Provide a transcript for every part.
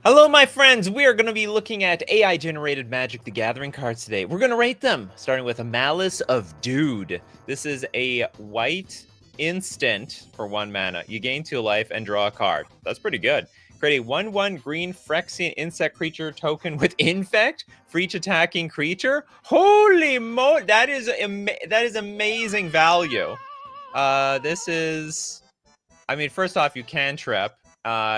Hello, my friends. We are going to be looking at AI-generated Magic: The Gathering cards today. We're going to rate them, starting with a Malice of Dude. This is a white instant for 1 mana. You gain 2 life and draw a card. That's pretty good. Create a 1/1 green Phyrexian insect creature token with Infect for each attacking creature. Holy mo! That is amazing value. This is... I mean, first off, you cantrip.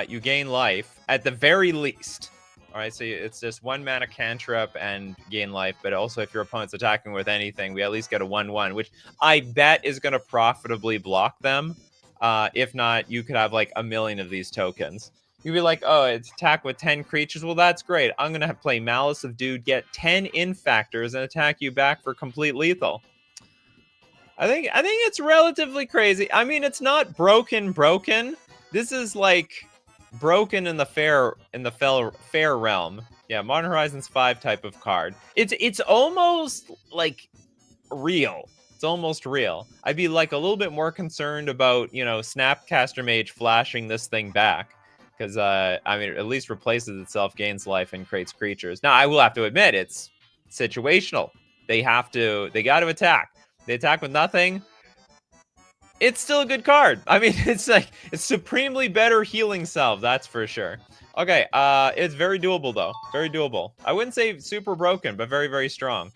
You gain life at the very least. All right, so it's just 1 mana cantrip and gain life, but also if your opponent's attacking with anything, we at least get a 1/1, which I bet is going to profitably block them. If not, you could have like a million of these tokens. You'd be like, oh, it's attack with 10 creatures. Well, that's great. I'm going to play Malice of Dude, get 10 Infactors, and attack you back for complete lethal. I think it's relatively crazy. I mean, it's not broken. This is like broken in the fair realm. Yeah, Modern Horizons 5 type of card. It's almost like real. It's almost real. I'd be like a little bit more concerned about, you know, Snapcaster Mage flashing this thing back. Because, I mean, it at least replaces itself, gains life, and creates creatures. Now, I will have to admit, it's situational. They got to attack. They attack with nothing. It's still a good card. I mean, it's supremely better healing salve, that's for sure. Okay, it's very doable though. Very doable. I wouldn't say super broken, but very, very strong.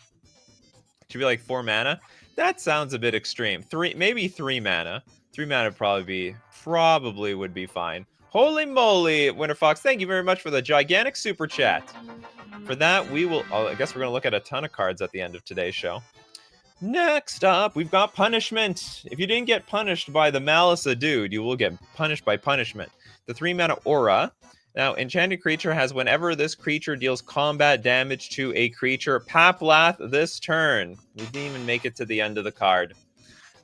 Should be like 4 mana. That sounds a bit extreme. Maybe 3 mana. 3 mana probably would be fine. Holy moly, Winter Fox, thank you very much for the gigantic super chat. For that, I guess we're gonna look at a ton of cards at the end of today's show. Next up, we've got Punishment. If you didn't get punished by the Malice of Dude, you will get punished by Punishment. The 3 mana Aura. Now, enchanted creature has whenever this creature deals combat damage to a creature, Paplath this turn. We didn't even make it to the end of the card.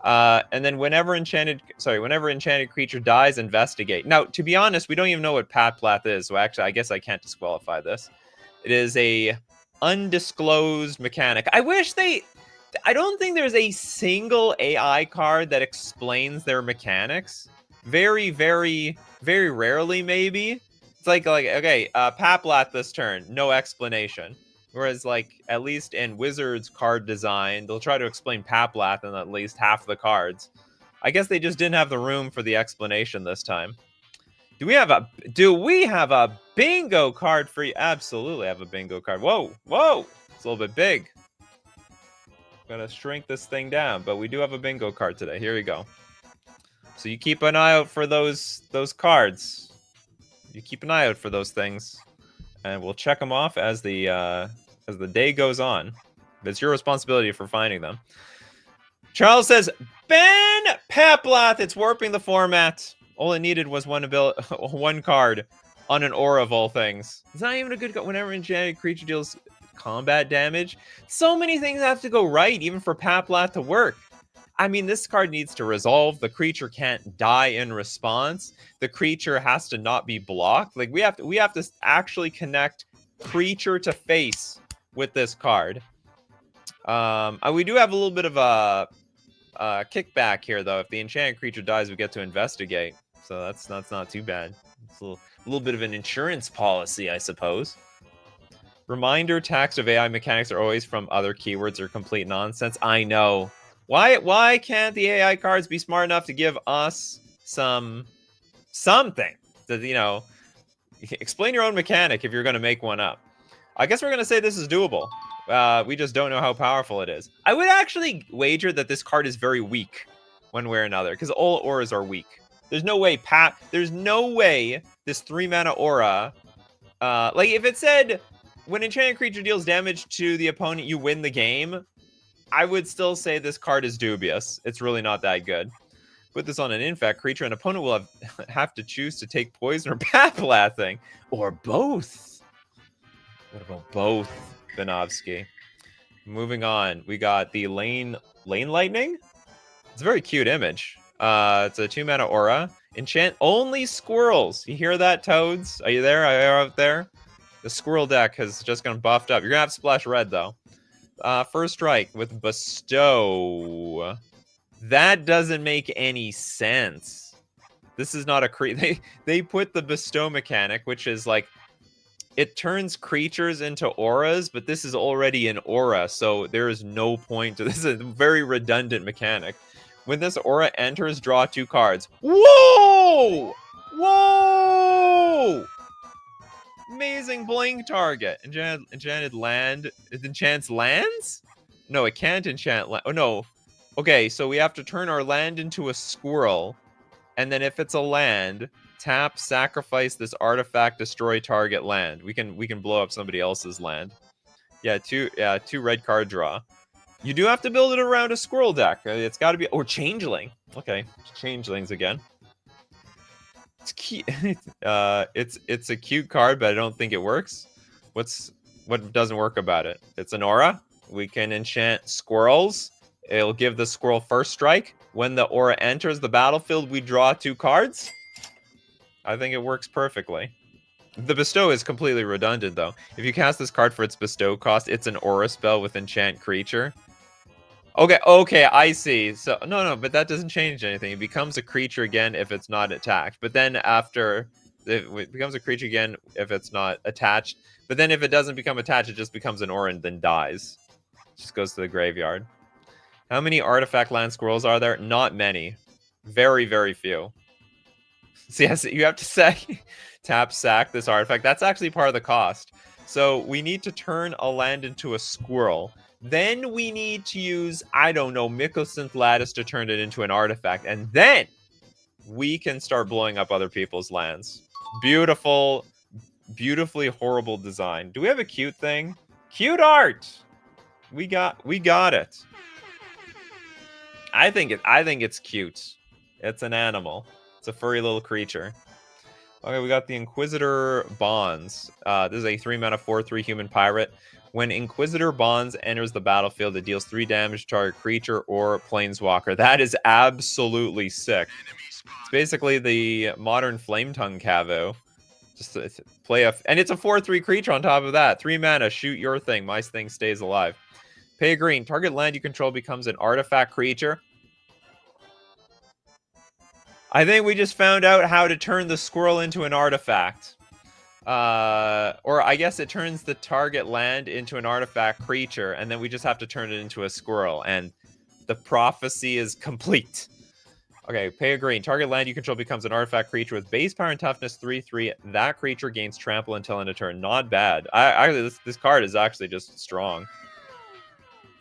And then whenever enchanted creature dies, investigate. Now, to be honest, we don't even know what Paplath is, so actually, I guess I can't disqualify this. It is a undisclosed mechanic. I don't think there's a single AI card that explains their mechanics. Very, very, very rarely, maybe. It's like okay, Paplath this turn, no explanation. Whereas, like, at least in Wizards card design, they'll try to explain Paplath in at least half the cards. I guess they just didn't have the room for the explanation this time. Do we have a bingo card for you? Absolutely have a bingo card. Whoa, it's a little bit big. Gonna shrink this thing down, but we do have a bingo card today. Here we go. So you keep an eye out for those cards. You keep an eye out for those things, and we'll check them off as the day goes on. It's your responsibility for finding them. Charles says, ban Paplath. It's warping the format. All it needed was one card on an aura of all things. It's not even a good card. Whenever enchanted creature deals combat damage, so many things have to go right even for Paplath to work. I mean, this card needs to resolve. The creature can't die in response. The creature has to not be blocked. Like, we have to actually connect creature to face with this card. We do have a little bit of a kickback here, though. If the enchanted creature dies, we get to investigate. So that's not too bad. It's a little bit of an insurance policy, I suppose. Reminder, text of AI mechanics are always from other keywords or complete nonsense. I know. Why can't the AI cards be smart enough to give us something? That, you know, explain your own mechanic if you're going to make one up. I guess we're going to say this is doable. We just don't know how powerful it is. I would actually wager that this card is very weak one way or another, because all auras are weak. There's no way this 3 mana aura, like if it said when enchanted creature deals damage to the opponent, you win the game, I would still say this card is dubious. It's really not that good. Put this on an infect creature, an opponent will have to choose to take poison or Paplathing, or both. What about both, Vinovsky? Moving on, we got the Lane Lightning. It's a very cute image. It's a 2 mana aura. Enchant only squirrels. You hear that, Toads? Are you there? Are you out there? The squirrel deck has just gone buffed up. You're gonna have to splash red though. First strike with Bestow. That doesn't make any sense. This is not a they put the Bestow mechanic, which is like it turns creatures into auras, but this is already an aura, so there is no point to this. Is a very redundant mechanic. When this aura enters, draw 2 cards. Whoa! Whoa! Amazing blank target. Enchanted land. It enchants lands? No, it can't enchant land. Oh, no. Okay, so we have to turn our land into a squirrel. And then if it's a land, tap, sacrifice this artifact, destroy target land. We can blow up somebody else's land. Yeah, two red card draw. You do have to build it around a squirrel deck. It's got to be, or changeling. Okay, changelings again. It's cute. It's a cute card, but I don't think it works. What doesn't work about it? It's an aura. We can enchant squirrels. It'll give the squirrel first strike. When the aura enters the battlefield, we draw 2 cards. I think it works perfectly. The bestow is completely redundant, though. If you cast this card for its bestow cost, it's an aura spell with enchant creature. Okay, I see. So no, but that doesn't change anything. It becomes a creature again if it's not attacked. But then after it becomes a creature again if it's not attached. But then if it doesn't become attached, it just becomes an aura and then dies. It just goes to the graveyard. How many artifact land squirrels are there? Not many. Very, very few. So yes, you have to say tap sack this artifact. That's actually part of the cost. So we need to turn a land into a squirrel. Then we need to use, I don't know, Mycosynth Lattice to turn it into an artifact. And then we can start blowing up other people's lands. Beautiful, beautifully horrible design. Do we have a cute thing? Cute art! We got it. I think it's cute. It's an animal. It's a furry little creature. Okay, we got the Inquisitor Bonds. This is a 3-mana 4/3 human pirate. When Inquisitor Bonds enters the battlefield, it deals 3 damage to target creature or planeswalker. That is absolutely sick. It's basically the modern Flametongue Cavo. Just play and it's a 4/3 creature on top of that. 3 mana, shoot your thing. My thing stays alive. Pay green. Target land you control becomes an artifact creature. I think we just found out how to turn the squirrel into an artifact. Or I guess it turns the target land into an artifact creature, and then we just have to turn it into a squirrel, and the prophecy is complete. Okay, pay a green. Target land you control becomes an artifact creature with base power and toughness 3/3. That creature gains trample until end of turn. Not bad. This card is actually just strong.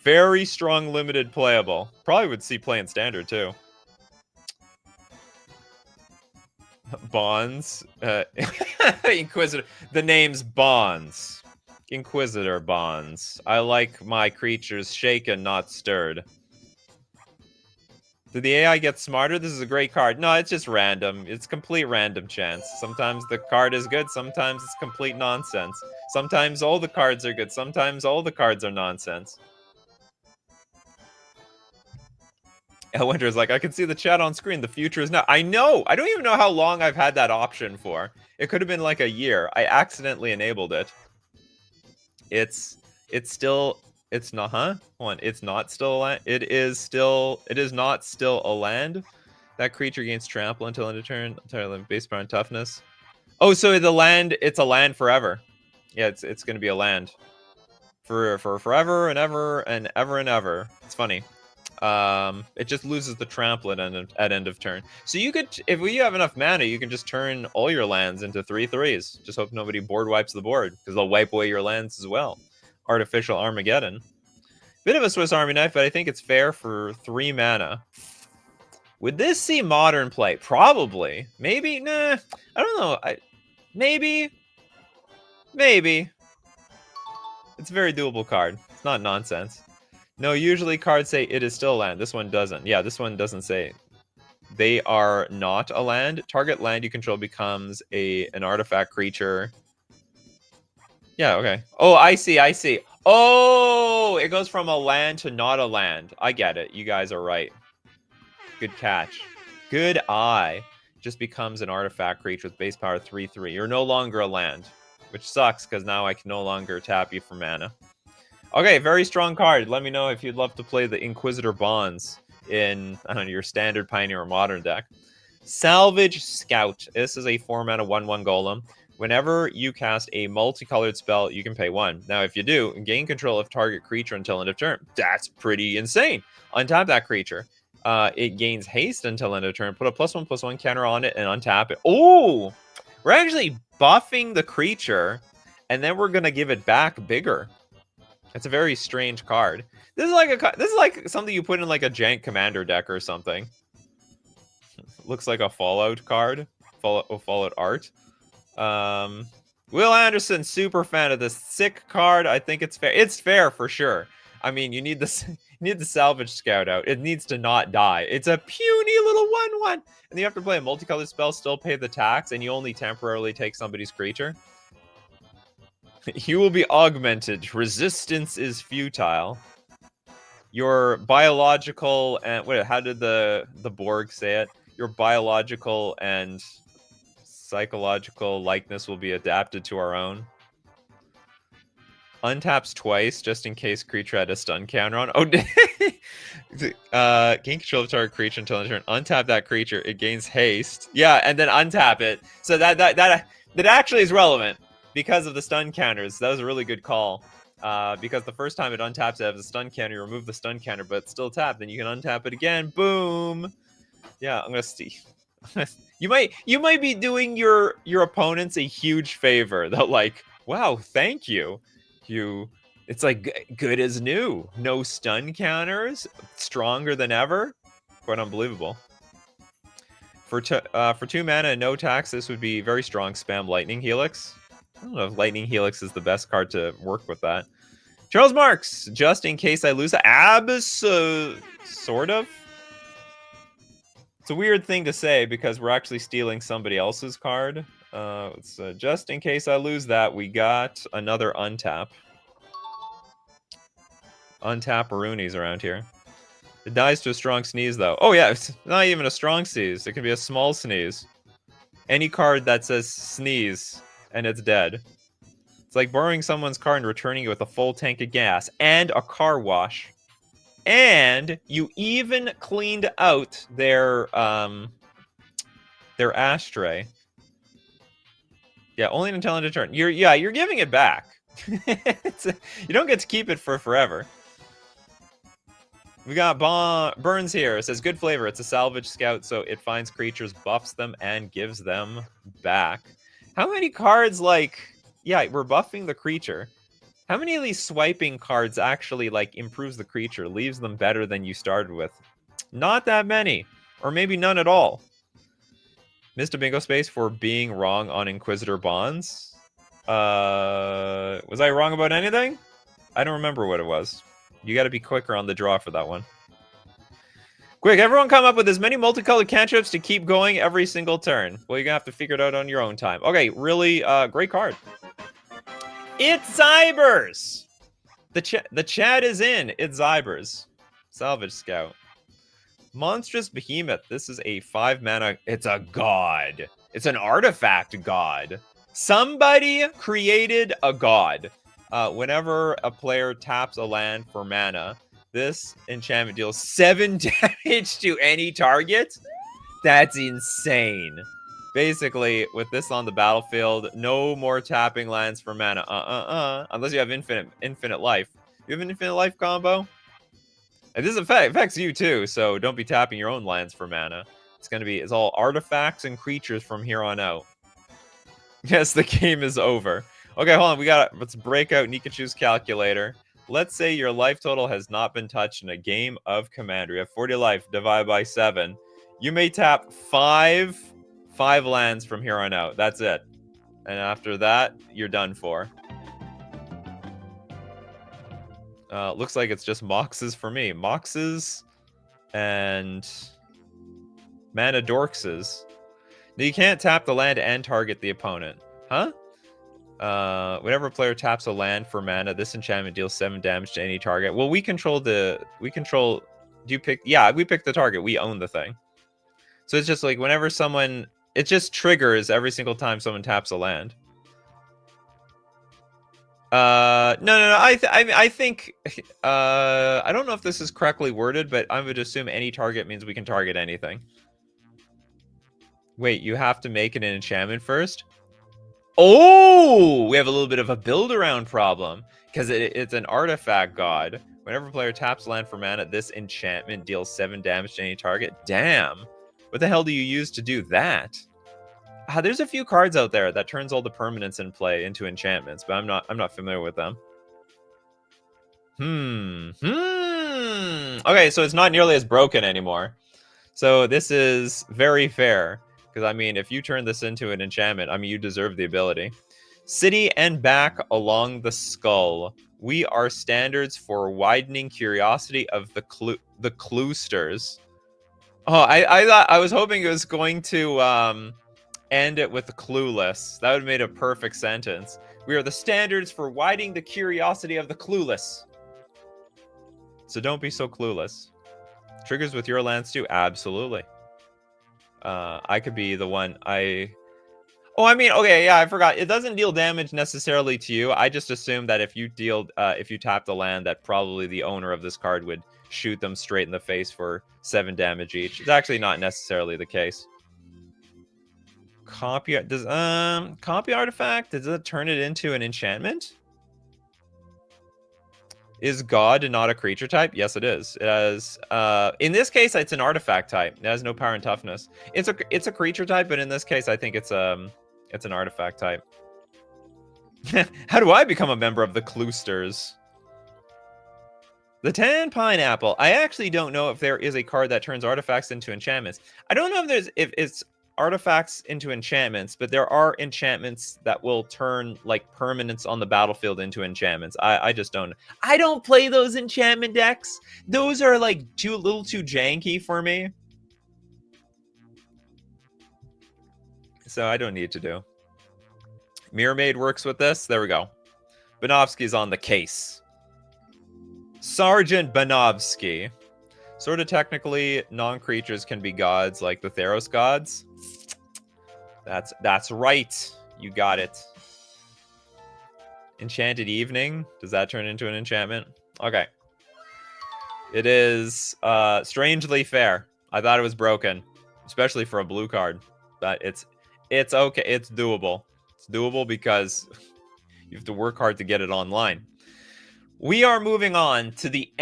Very strong, limited playable. Probably would see play in standard, too. Bonds. Inquisitor. The name's Bonds. Inquisitor Bonds. I like my creatures shaken, not stirred. Did the AI get smarter? This is a great card. No, it's just random. It's complete random chance. Sometimes the card is good. Sometimes it's complete nonsense. Sometimes all the cards are good. Sometimes all the cards are nonsense. Elwinter is like, I can see the chat on screen. The future is now. I know. I don't even know how long I've had that option for. It could have been like a year. I accidentally enabled it. It's not, huh? Hold on. It's not still a land. It is not still a land. That creature gains trample until end of turn. Base power and toughness. Oh, so it's a land forever. Yeah, it's going to be a land. For forever and ever and ever and ever. It's funny. It just loses the trample at end of turn. So you could, if you have enough mana, you can just turn all your lands into 3/3s. Just hope nobody board wipes the board, because they'll wipe away your lands as well. Artificial Armageddon. Bit of a Swiss Army knife, but I think it's fair for 3 mana. Would this see modern play? Probably. Maybe. Nah. I don't know. Maybe. It's a very doable card. It's not nonsense. No, usually cards say it is still a land. This one doesn't. Yeah, this one doesn't say. They are not a land. Target land you control becomes an artifact creature. Yeah, okay. Oh, I see. Oh, it goes from a land to not a land. I get it. You guys are right. Good catch. Good eye. Just becomes an artifact creature with base power 3/3. You're no longer a land, which sucks because now I can no longer tap you for mana. Okay, very strong card. Let me know if you'd love to play the Inquisitor Bonds in, I don't know, your standard Pioneer or Modern deck. Salvage Scout. This is a 4-mana 1/1 golem. Whenever you cast a multicolored spell, you can pay 1. Now, if you do, gain control of target creature until end of turn. That's pretty insane. Untap that creature. It gains haste until end of turn. Put a +1/+1 counter on it and untap it. Oh, we're actually buffing the creature, and then we're gonna give it back bigger. It's a very strange card. This is like something you put in like a jank commander deck or something. Looks like a Fallout card. Fallout art. Will Anderson, super fan of this. Sick card. I think it's fair. It's fair for sure. I mean, you need the salvage scout out. It needs to not die. It's a puny little 1/1. And you have to play a multicolored spell, still pay the tax, and you only temporarily take somebody's creature. You will be augmented. Resistance is futile. Your biological and wait, how did the Borg say it? Your biological and psychological likeness will be adapted to our own. Untaps twice just in case creature had a stun counter on. Oh, gain control of target creature until end of turn. Untap that creature. It gains haste. Yeah, and then untap it. So that actually is relevant because of the stun counters. That was a really good call. Because the first time it untaps it has a stun counter, you remove the stun counter, but it's still tapped. Then you can untap it again. Boom. Yeah, I'm gonna see. You might be doing your opponents a huge favor. They're like, wow, thank you. It's like good as new. No stun counters, stronger than ever. Quite unbelievable. For 2 mana and no tax, this would be very strong. Spam Lightning Helix. I don't know if Lightning Helix is the best card to work with that. Charles Marks, just in case I lose sort of. It's a weird thing to say because we're actually stealing somebody else's card. Just in case I lose that, we got another untap. Untap Roonies around here. It dies to a strong sneeze, though. Oh, yeah, it's not even a strong sneeze. It can be a small sneeze. Any card that says sneeze, and it's dead. It's like borrowing someone's car and returning it with a full tank of gas and a car wash. And you even cleaned out their ashtray. Yeah, only until end of turn. You're giving it back. You don't get to keep it for forever. We got Burns here. It says good flavor. It's a salvage scout, so it finds creatures, buffs them, and gives them back. How many cards yeah, we're buffing the creature. How many of these swiping cards actually improves the creature, leaves them better than you started with? Not that many, or maybe none at all. Missed a bingo space for being wrong on Inquisitor Bonds. Was I wrong about anything? I don't remember what it was. You got to be quicker on the draw for that one. Quick, everyone come up with as many multicolored cantrips to keep going every single turn. Well, you're going to have to figure it out on your own time. Okay, really great card. It's Zybers! The chat is in. It's Zybers. Salvage Scout. Monstrous Behemoth. This is a 5 mana. It's a god. It's an artifact god. Somebody created a god. Whenever a player taps a land for mana, this enchantment deals 7 damage to any target. That's insane. Basically, with this on the battlefield, no more tapping lands for mana. Unless you have infinite life. You have an infinite life combo? And this affects you too, so don't be tapping your own lands for mana. It's all artifacts and creatures from here on out. Yes, the game is over. Okay, hold on. Let's break out Nikachu's calculator. Let's say your life total has not been touched in a game of Commander. You have 40 life, divided by 7. You may tap 5 lands from here on out. That's it. And after that, you're done for. Looks like it's just Moxes for me. Moxes and Mana Dorkses. Now you can't tap the land and target the opponent. Huh? Whenever a player taps a land for mana, this enchantment deals 7 damage to any target. Well, we control. Do you pick? Yeah, we pick the target. We own the thing. So it's just like whenever someone, it just triggers every single time someone taps a land. No. I think I don't know if this is correctly worded, but I would assume any target means we can target anything. Wait, you have to make it an enchantment first? Oh, we have a little bit of a build-around problem because it's an artifact god. Whenever a player taps land for mana, this enchantment deals 7 damage to any target. Damn. What the hell do you use to do that? There's a few cards out there that turns all the permanents in play into enchantments, but I'm not familiar with them. Okay, so it's not nearly as broken anymore. So this is very fair. Because, I mean, if you turn this into an enchantment, I mean, you deserve the ability. City and back along the skull. We are standards for widening curiosity of the clusters. Oh, I was hoping it was going to end it with clueless. That would have made a perfect sentence. We are the standards for widening the curiosity of the clueless. So don't be so clueless. Triggers with your lands too? Absolutely. I could be the one Oh, I mean, okay, yeah, I forgot. It doesn't deal damage necessarily to you. I just assumed that if you tapped a land, that probably the owner of this card would shoot them straight in the face for 7 damage each. It's actually not necessarily the case. Copy artifact, does it turn it into an enchantment? Is God not a creature type? Yes, it is. It has in this case it's an artifact type. It has no power and toughness. It's a creature type, but in this case I think it's an artifact type. How do I become a member of the Clusters? The Tan Pineapple. I actually don't know if there is a card that turns artifacts into enchantments. I don't know if it's artifacts into enchantments, but there are enchantments that will turn like permanents on the battlefield into enchantments. I just don't. I don't play those enchantment decks. Those are like a little too janky for me. So I don't need to do. Mirror Maid works with this. There we go. Banovsky's on the case. Sergeant Banovsky. Sort of technically, non-creatures can be gods like the Theros gods. That's right. You got it. Enchanted Evening. Does that turn into an enchantment? Okay. It is strangely fair. I thought it was broken, especially for a blue card. But it's okay. It's doable. It's doable because you have to work hard to get it online. We are moving on to the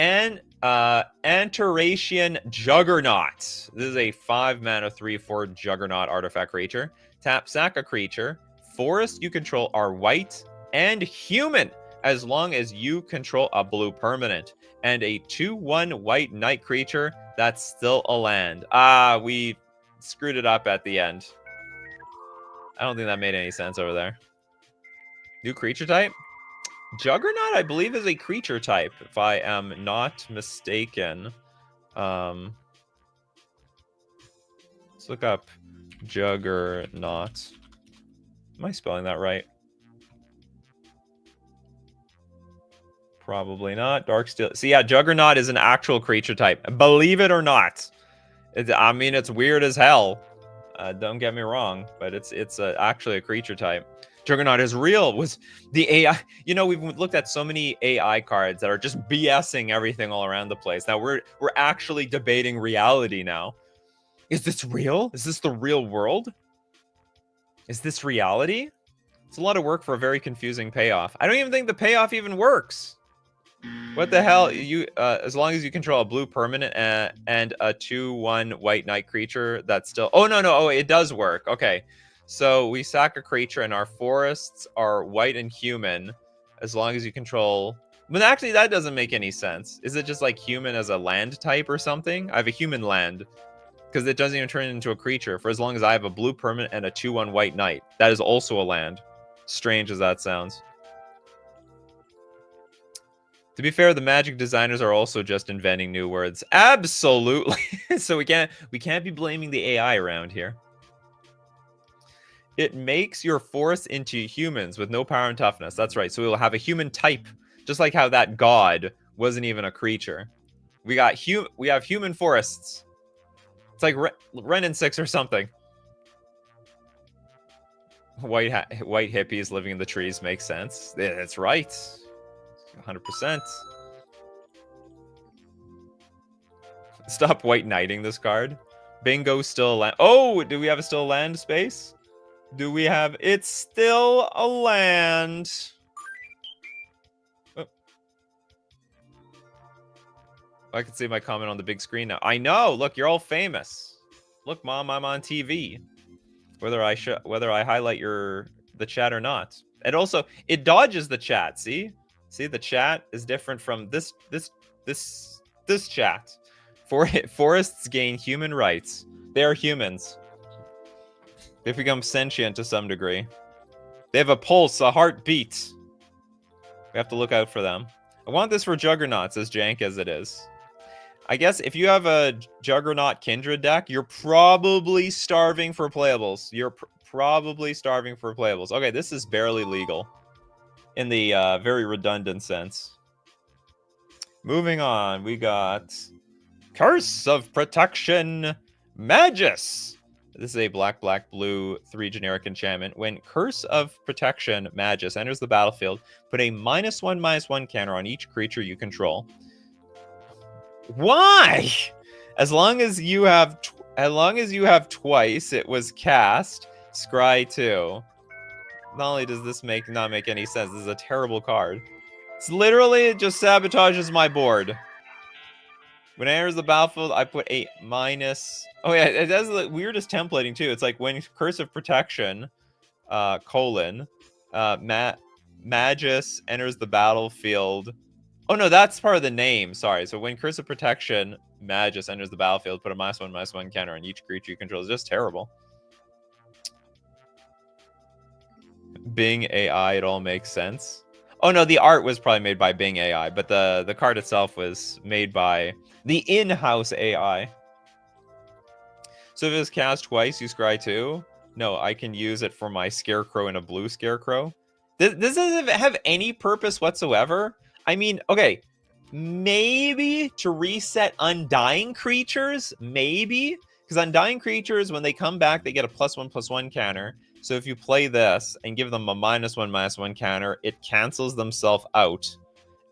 Antaratian Juggernaut. This is a 5-mana 3/4 Juggernaut artifact creature. Tap, sack a creature. Forests you control are white and human, as long as you control a blue permanent. And a 2/1 white knight creature that's still a land. We screwed it up at the end. I don't think that made any sense over there. New creature type? Juggernaut, I believe, is a creature type, if I am not mistaken. Let's look up Juggernaut. Am I spelling that right? Probably not. Darksteel. So yeah, Juggernaut is an actual creature type. Believe it or not. I mean, it's weird as hell. Don't get me wrong, but it's actually a creature type. Juggernaut is real. Was the AI? You know, we've looked at so many AI cards that are just BSing everything all around the place. Now we're actually debating reality now. Is this real? Is this the real world? Is this reality? It's a lot of work for a very confusing payoff. I don't even think the payoff even works. What the hell? You as long as you control a blue permanent and a 2/1 white knight creature, that's still. Oh no. Oh, it does work. Okay. So we sack a creature and our forests are white and human as long as you control... But actually, that doesn't make any sense. Is it just like human as a land type or something? I have a human land because it doesn't even turn into a creature for as long as I have a blue permanent and a 2/1 white knight. That is also a land. Strange as that sounds. To be fair, the Magic designers are also just inventing new words. Absolutely. So we can't be blaming the AI around here. It makes your force into humans with no power and toughness. That's right. So we'll have a human type, just like how that god wasn't even a creature. We have human forests. It's like Ren and 6 or something. White hippies living in the trees makes sense. That's right. 100%. Stop white knighting this card. Bingo, still a land. Oh, do we have a still land space? Do we have... It's still a land. Oh. I can see my comment on the big screen now. I know. Look, you're all famous. Look, Mom, I'm on TV. Whether I highlight the chat or not. And also, it dodges the chat. See, the chat is different from this chat. Forests gain human rights. They are humans. They've become sentient to some degree. They have a pulse, a heartbeat. We have to look out for them. I want this for Juggernauts, as jank as it is. I guess if you have a Juggernaut Kindred deck, you're probably starving for playables. You're probably starving for playables. Okay, this is barely legal in the very redundant sense. Moving on, we got Curse of Protection Magus. This is a black, blue, 3 generic enchantment. When Curse of Protection Magus enters the battlefield, put a -1/-1 counter on each creature you control. Why? As long as you have twice, it was cast. Scry 2. Not only does this not make any sense, this is a terrible card. It's literally, it just sabotages my board. When it enters the battlefield, I put a minus. Oh yeah, it does the weirdest templating too. It's like when Curse of Protection, Magus enters the battlefield. Oh no, that's part of the name. Sorry. So when Curse of Protection Magus enters the battlefield, put a -1/-1 counter on each creature you control. It's just terrible. Bing AI, it all makes sense. Oh no, the art was probably made by Bing AI, but the card itself was made by the in-house AI. So if it's cast twice, you scry 2. No, I can use it for my Scarecrow and a blue Scarecrow. This doesn't have any purpose whatsoever. I mean, okay, maybe to reset Undying creatures, maybe. Because Undying creatures, when they come back, they get a +1/+1 counter. So if you play this and give them a -1/-1 counter, it cancels themselves out.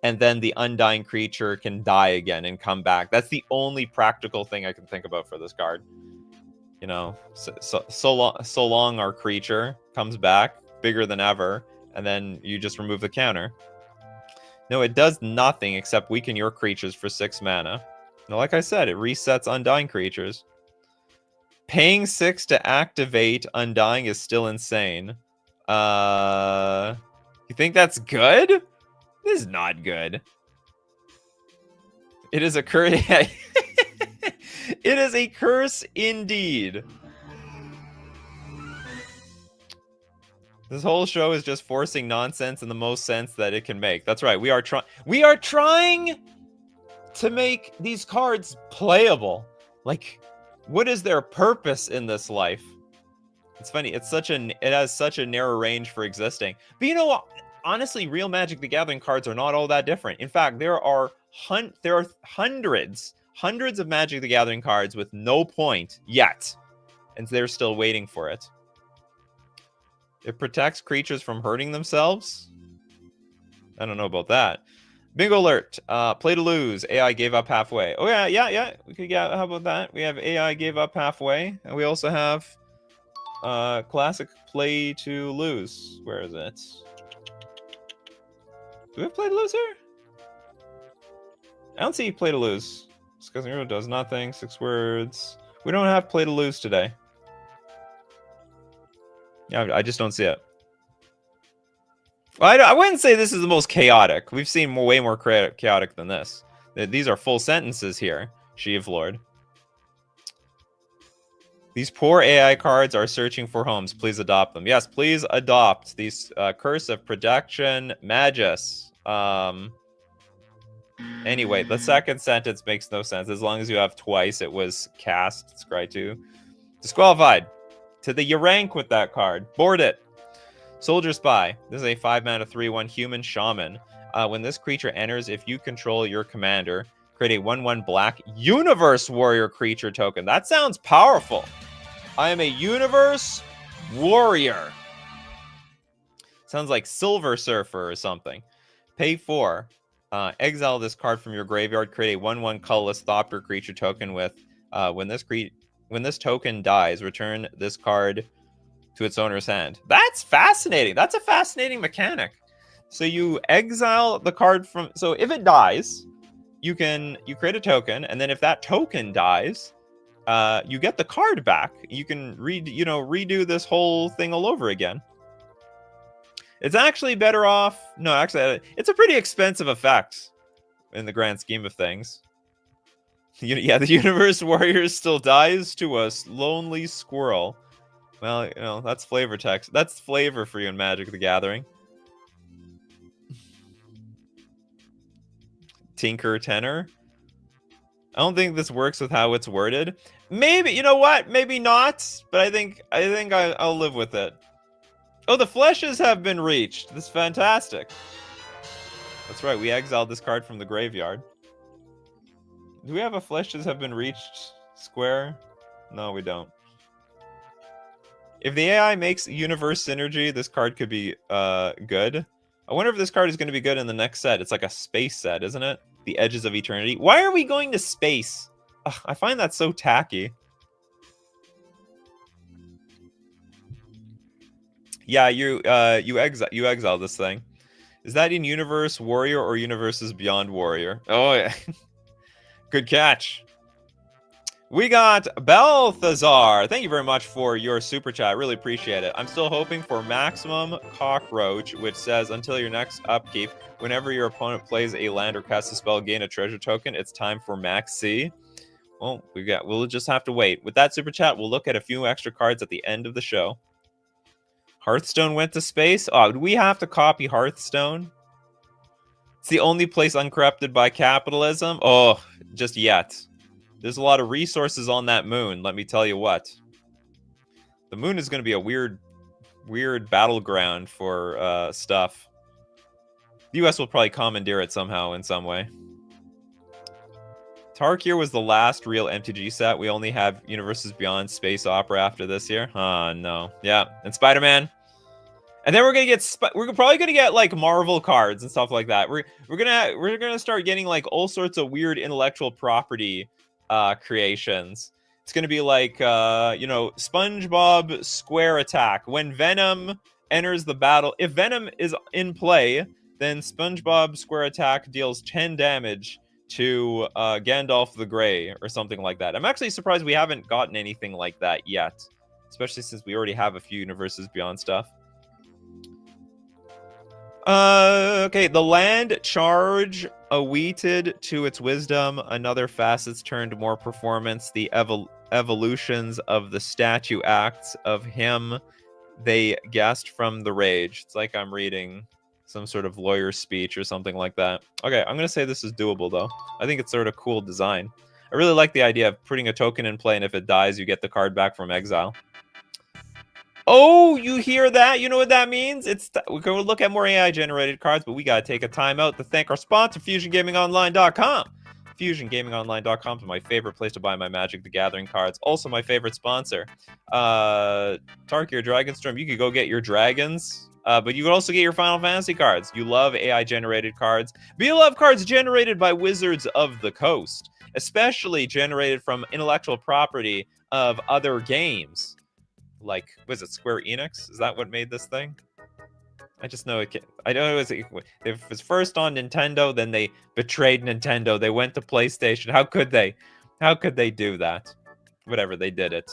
And then the Undying creature can die again and come back. That's the only practical thing I can think about for this card. You know, so long our creature comes back bigger than ever, and then you just remove the counter. No, it does nothing except weaken your creatures for 6 mana. Now, like I said, it resets Undying creatures. Paying 6 to activate Undying is still insane. You think that's good? This is not good. It is a curse. It is a curse indeed. This whole show is just forcing nonsense in the most sense that it can make. That's right. We are trying to make these cards playable. Like, what is their purpose in this life? It's funny. It has such a narrow range for existing. But you know what? Honestly, real Magic the Gathering cards are not all that different. In fact, there are hundreds of Magic the Gathering cards with no point yet, and they're still waiting for it. It protects creatures from hurting themselves. I don't know about that. Bingo alert. Play to lose. AI gave up halfway. Oh yeah. We could get. How about that? We have AI gave up halfway, and we also have classic play to lose. Where is it? Do we have play to lose here? I don't see play to lose. Discussing hero does nothing. 6 words. We don't have play to lose today. Yeah, I just don't see it. Well, I wouldn't say this is the most chaotic. We've seen way more chaotic than this. These are full sentences here, Sheev Lord. These poor AI cards are searching for homes. Please adopt them. Yes, please adopt these Curse of Protection Magus. Anyway, the second sentence makes no sense. As long as you have twice, it was cast. Scry 2. Disqualified. To the rank with that card. Board it. Soldier Spy. This is a 5-mana 3/1 human shaman. When this creature enters, if you control your commander, create a 1/1 black Universe Warrior creature token. That sounds powerful. I am a Universe Warrior. Sounds like Silver Surfer or something. Pay 4. Exile this card from your graveyard. Create a 1/1 colorless Thopter creature token with when this token dies, return this card to its owner's hand. That's fascinating. That's a fascinating mechanic. So you exile the card from... So if it dies, you create a token, and then if that token dies, you get the card back. You can redo this whole thing all over again. It's actually better off... No, actually, it's a pretty expensive effect in the grand scheme of things. Yeah, the Universe Warrior still dies to a lonely squirrel. Well, that's flavor text. That's flavor for you in Magic the Gathering. Tinker Tenor. I don't think this works with how it's worded. Maybe, you know what? Maybe not, but I think I'll live with it. Oh, the fleshes have been reached. This is fantastic. That's right, we exiled this card from the graveyard. Do we have a fleshes have been reached square? No, we don't. If the AI makes universe synergy, this card could be good. I wonder if this card is going to be good in the next set. It's like a space set, isn't it? The Edges of Eternity. Why are we going to space? Ugh, I find that so tacky. Yeah, you exile this thing. Is that in Universe Warrior or Universes Beyond Warrior? Oh yeah. Good catch. We got Balthazar. Thank you very much for your super chat. Really appreciate it. I'm still hoping for Maximum Cockroach, which says until your next upkeep, whenever your opponent plays a land or casts a spell, gain a treasure token. It's time for Max C. Well, we'll just have to wait. With that super chat, we'll look at a few extra cards at the end of the show. Hearthstone went to space. Oh, do we have to copy Hearthstone? It's the only place uncorrupted by capitalism. Oh, just yet. There's a lot of resources on that moon, let me tell you what. The moon is going to be a weird battleground for stuff. The US will probably commandeer it somehow in some way. Tarkir was the last real MTG set. We only have Universes Beyond Space Opera after this year. Oh, no. Yeah, and Spider-Man. And then we're probably gonna get like Marvel cards and stuff like that. We're gonna start getting like all sorts of weird intellectual property creations. It's gonna be like SpongeBob Square Attack. When Venom enters the battle, if Venom is in play, then SpongeBob Square Attack deals 10 damage to Gandalf the Grey or something like that. I'm actually surprised we haven't gotten anything like that yet, especially since we already have a few Universes Beyond stuff. Okay, the land charge awaited to its wisdom, another facets turned more performance, the evolutions of the statue acts of him they guessed from the rage. It's like I'm reading some sort of lawyer speech or something like that. Okay, I'm gonna say this is doable though. I think it's sort of cool design. I really like the idea of putting a token in play, and if it dies, you get the card back from exile. Oh, you hear that? You know what that means? We're going to look at more AI-generated cards, but we got to take a time out to thank our sponsor, FusionGamingOnline.com. FusionGamingOnline.com is my favorite place to buy my Magic the Gathering cards. Also my favorite sponsor. Tarkir Dragonstorm, you could go get your dragons, but you could also get your Final Fantasy cards. You love AI-generated cards, but you love cards generated by Wizards of the Coast, especially generated from intellectual property of other games. Like, was it Square Enix? Is that what made this thing? I just know it. I know it was first on Nintendo, then they betrayed Nintendo. They went to PlayStation. How could they? How could they do that? Whatever, they did it.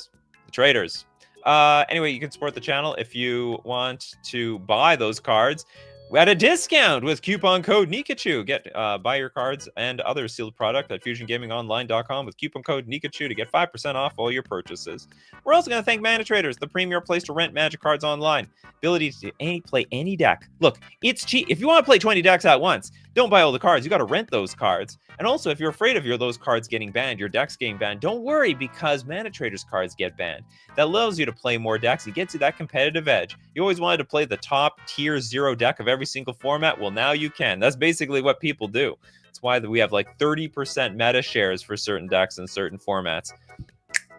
The traitors. Anyway, you can support the channel if you want to buy those cards at a discount with coupon code Nikachu. Buy your cards and other sealed product at FusionGamingOnline.com with coupon code Nikachu to get 5% off all your purchases. We're also going to thank Mana Traders, the premier place to rent Magic cards online. Ability to play any deck. Look, it's cheap. If you want to play 20 decks at once, don't buy all the cards. You got to rent those cards. And also, if you're afraid of those cards getting banned, your decks getting banned, don't worry, because Mana Traders cards get banned. That allows you to play more decks. It gets you that competitive edge. You always wanted to play the top tier 0 deck of every single format. Well, now you can. That's basically what people do. That's why we have like 30% meta shares for certain decks in certain formats.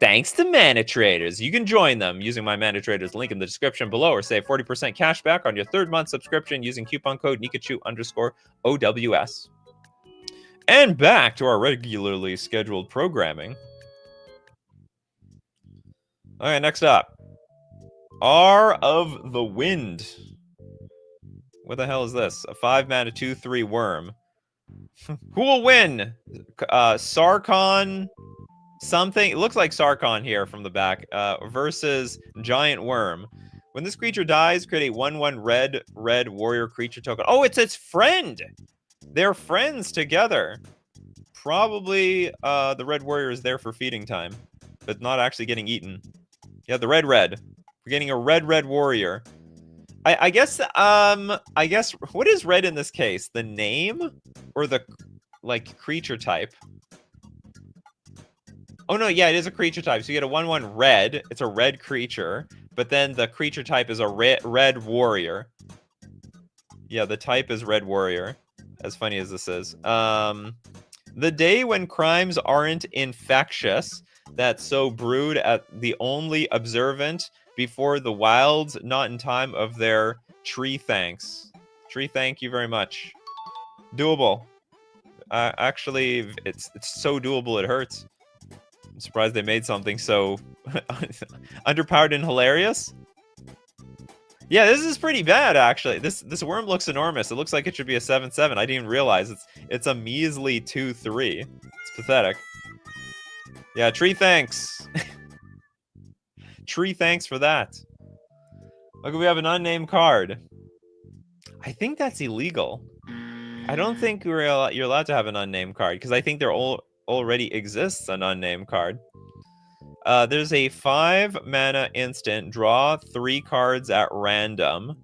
Thanks to Mana Traders. You can join them using my Mana Traders link in the description below, or save 40% cash back on your 3rd month subscription using coupon code Nikachu_OWS. And back to our regularly scheduled programming. All right, next up. R of the Wind. What the hell is this? A 5-mana 2/3 worm. Who will win? Sarkon something. It looks like Sarkon here from the back. Versus Giant Worm. When this creature dies, create a 1/1 red warrior creature token. Oh, it's its friend. They're friends together. Probably the red warrior is there for feeding time, but not actually getting eaten. Yeah, the red. We're getting a red warrior. I guess what is red in this case? The name or the like creature type? Oh no, yeah, it is a creature type. So you get a 1/1 red. It's a red creature, but then the creature type is a red warrior. Yeah, the type is red warrior. As funny as this is. The day when crimes aren't infectious, that so brewed at the only observant before the wilds, not in time of their tree thanks. Tree, thank you very much. Doable. Actually, it's so doable it hurts. I'm surprised they made something so underpowered and hilarious. Yeah, this is pretty bad, actually. This worm looks enormous. It looks like it should be a 7/7. I didn't even realize it's a measly 2/3. It's pathetic. Yeah, tree thanks. Tree thanks for that. Okay, we have an unnamed card. I think that's illegal. I don't think you're allowed to have an unnamed card because I think there already exists an unnamed card. There's a 5-mana instant. Draw 3 cards at random.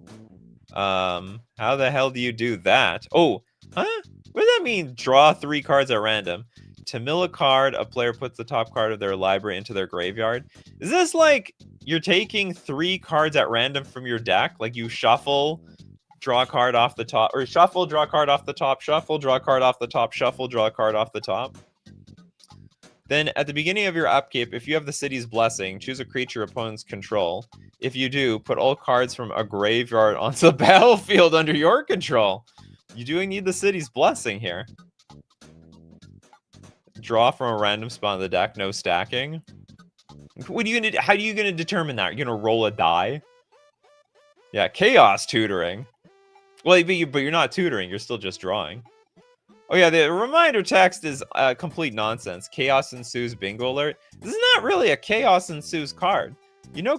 How the hell do you do that? Oh, huh? What does that mean? Draw 3 cards at random. To mill a card, a player puts the top card of their library into their graveyard. Is this like you're taking 3 cards at random from your deck? Like you shuffle, draw a card off the top, or shuffle, draw a card off the top, shuffle, draw a card off the top, shuffle, draw a card off the top. Then at the beginning of your upkeep, if you have the city's blessing, choose a creature opponents control. If you do, put all cards from a graveyard onto the battlefield under your control. You do need the city's blessing here. Draw from a random spot in the deck, no stacking. What are you gonna? How are you gonna determine that? You're gonna roll a die? Yeah, chaos tutoring. Well, but you're not tutoring. You're still just drawing. Oh yeah, the reminder text is complete nonsense. Chaos ensues bingo alert. This is not really a chaos ensues card. You know,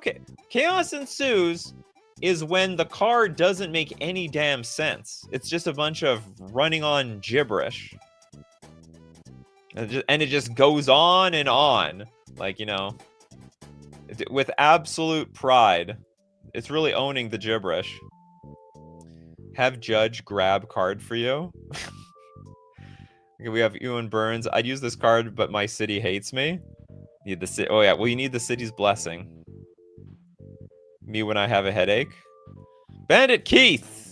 chaos ensues is when the card doesn't make any damn sense. It's just a bunch of running on gibberish. And it just goes on and on. Like, you know, with absolute pride. It's really owning the gibberish. Have Judge grab card for you. Okay, we have Ewan Burns. I'd use this card, but my city hates me. Need the city. Oh yeah, well you need the city's blessing. Me when I have a headache. Bandit Keith.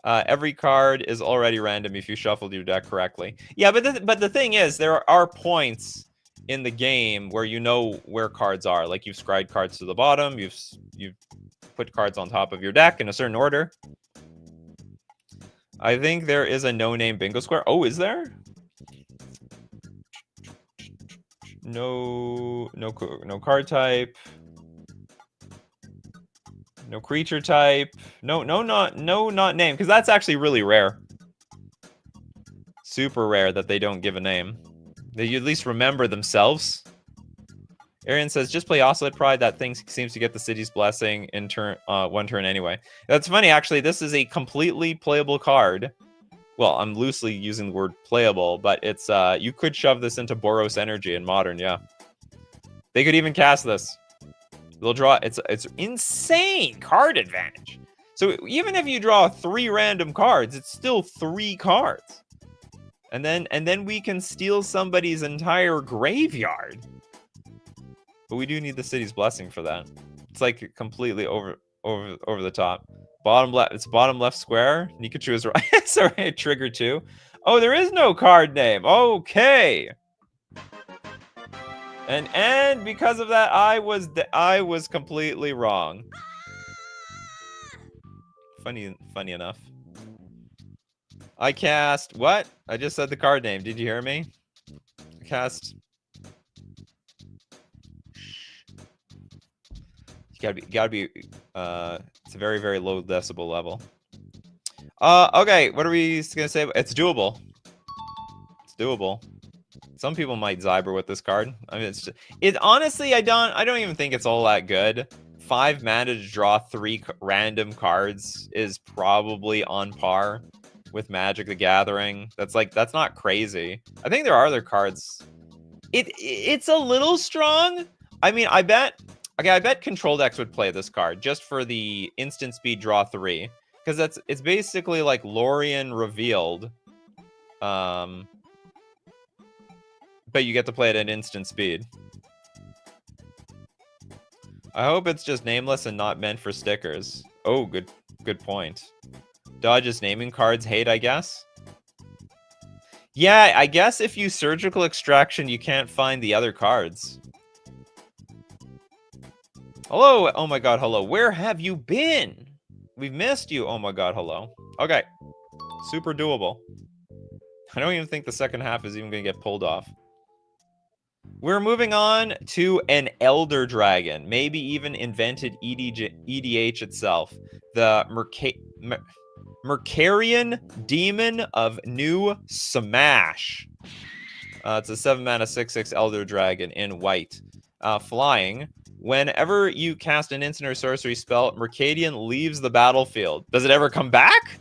Every card is already random if you shuffled your deck correctly. Yeah, but the thing is, there are points in the game where you know where cards are. Like you've scried cards to the bottom. You've put cards on top of your deck in a certain order. I think there is a no-name bingo square. Oh, is there? No card type. No creature type. No, not name, because that's actually really rare. Super rare that they don't give a name. They at least remember themselves. Arian says, just play Oscillate Pride. That thing seems to get the city's blessing in one turn anyway. That's funny, actually. This is a completely playable card. Well, I'm loosely using the word playable, but it's you could shove this into Boros Energy in Modern, yeah. They could even cast this. They'll draw. It's insane card advantage. So even if you draw 3 random cards, it's still 3 cards. And then we can steal somebody's entire graveyard. But we do need the city's blessing for that. It's like completely over the top. Bottom left. It's bottom left square. Nikachu is right. Sorry, trigger 2. Oh, there is no card name. Okay. And because of that, I was completely wrong. Funny enough. I cast what? I just said the card name. Did you hear me? I cast. Gotta be. It's a very, very low decibel level. Okay, what are we gonna say? It's doable. It's doable. Some people might Zyber with this card. I mean, it honestly, I don't even think it's all that good. 5 mana to draw 3 random cards is probably on par with Magic the Gathering. That's not crazy. I think there are other cards. It's a little strong. I mean, I bet Control decks would play this card just for the instant speed draw 3. Because it's basically like Lorien revealed. But you get to play it at instant speed. I hope it's just nameless and not meant for stickers. Oh, good point. Dodge's naming cards hate, I guess. Yeah, I guess if you surgical extraction, you can't find the other cards. Hello, oh my god, hello. Where have you been? We've missed you. Oh my god, hello. Okay. Super doable. I don't even think the second half is even going to get pulled off. We're moving on to an Elder Dragon, maybe even invented EDH itself. The Mercarian Demon of New Smash. It's a 7 mana 6/6 Elder Dragon in white. Flying. Whenever you cast an instant or sorcery spell, Mercadian leaves the battlefield. Does it ever come back?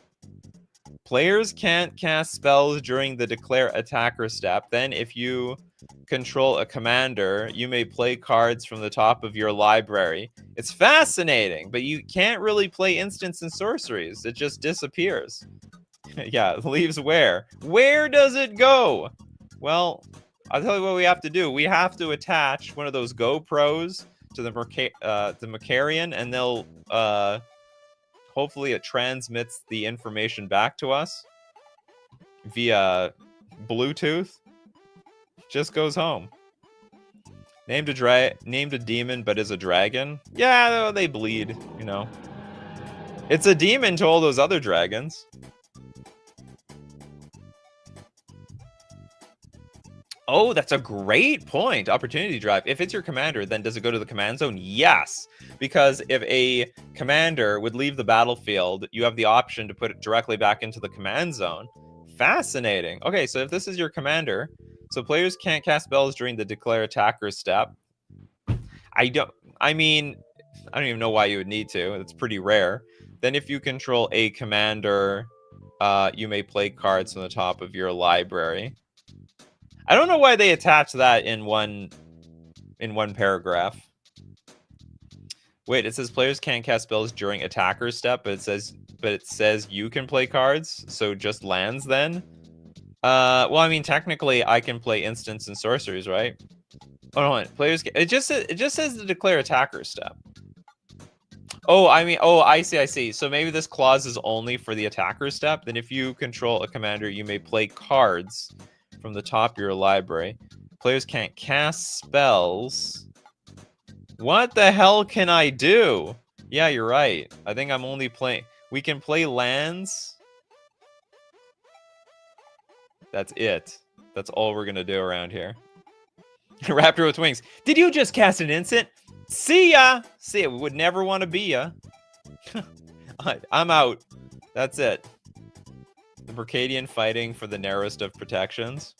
Players can't cast spells during the declare attacker step. Then if you control a commander, you may play cards from the top of your library. It's fascinating, but you can't really play instants and sorceries. It just disappears. Yeah, leaves where? Where does it go? Well, I'll tell you what we have to do. We have to attach one of those GoPros to the Mercarian, and they'll hopefully it transmits the information back to us via Bluetooth. Just goes home. Named a demon, but is a dragon. Yeah, they bleed, you know. It's a demon to all those other dragons. Oh, that's a great point. Opportunity drive. If it's your commander, then does it go to the command zone? Yes. Because if a commander would leave the battlefield, you have the option to put it directly back into the command zone. Fascinating. Okay, so if this is your commander, so players can't cast spells during the declare attacker step. I don't even know why you would need to. It's pretty rare. Then if you control a commander, you may play cards from the top of your library. I don't know why they attach that in one paragraph. Wait, it says players can't cast spells during attacker step, but it says you can play cards, so just lands then? Well, I mean, technically I can play instants and sorceries, right? Oh no, players it just says the declare attacker step. Oh, I see. So maybe this clause is only for the attacker step. Then if you control a commander, you may play cards from the top of your library. Players can't cast spells. What the hell can I do? Yeah, you're right. I think I'm only playing... We can play lands. That's it. That's all we're gonna do around here. Raptor with wings. Did you just cast an instant? See ya! See ya. We would never want to be ya. I'm out. That's it. The Mercadian fighting for the narrowest of protections.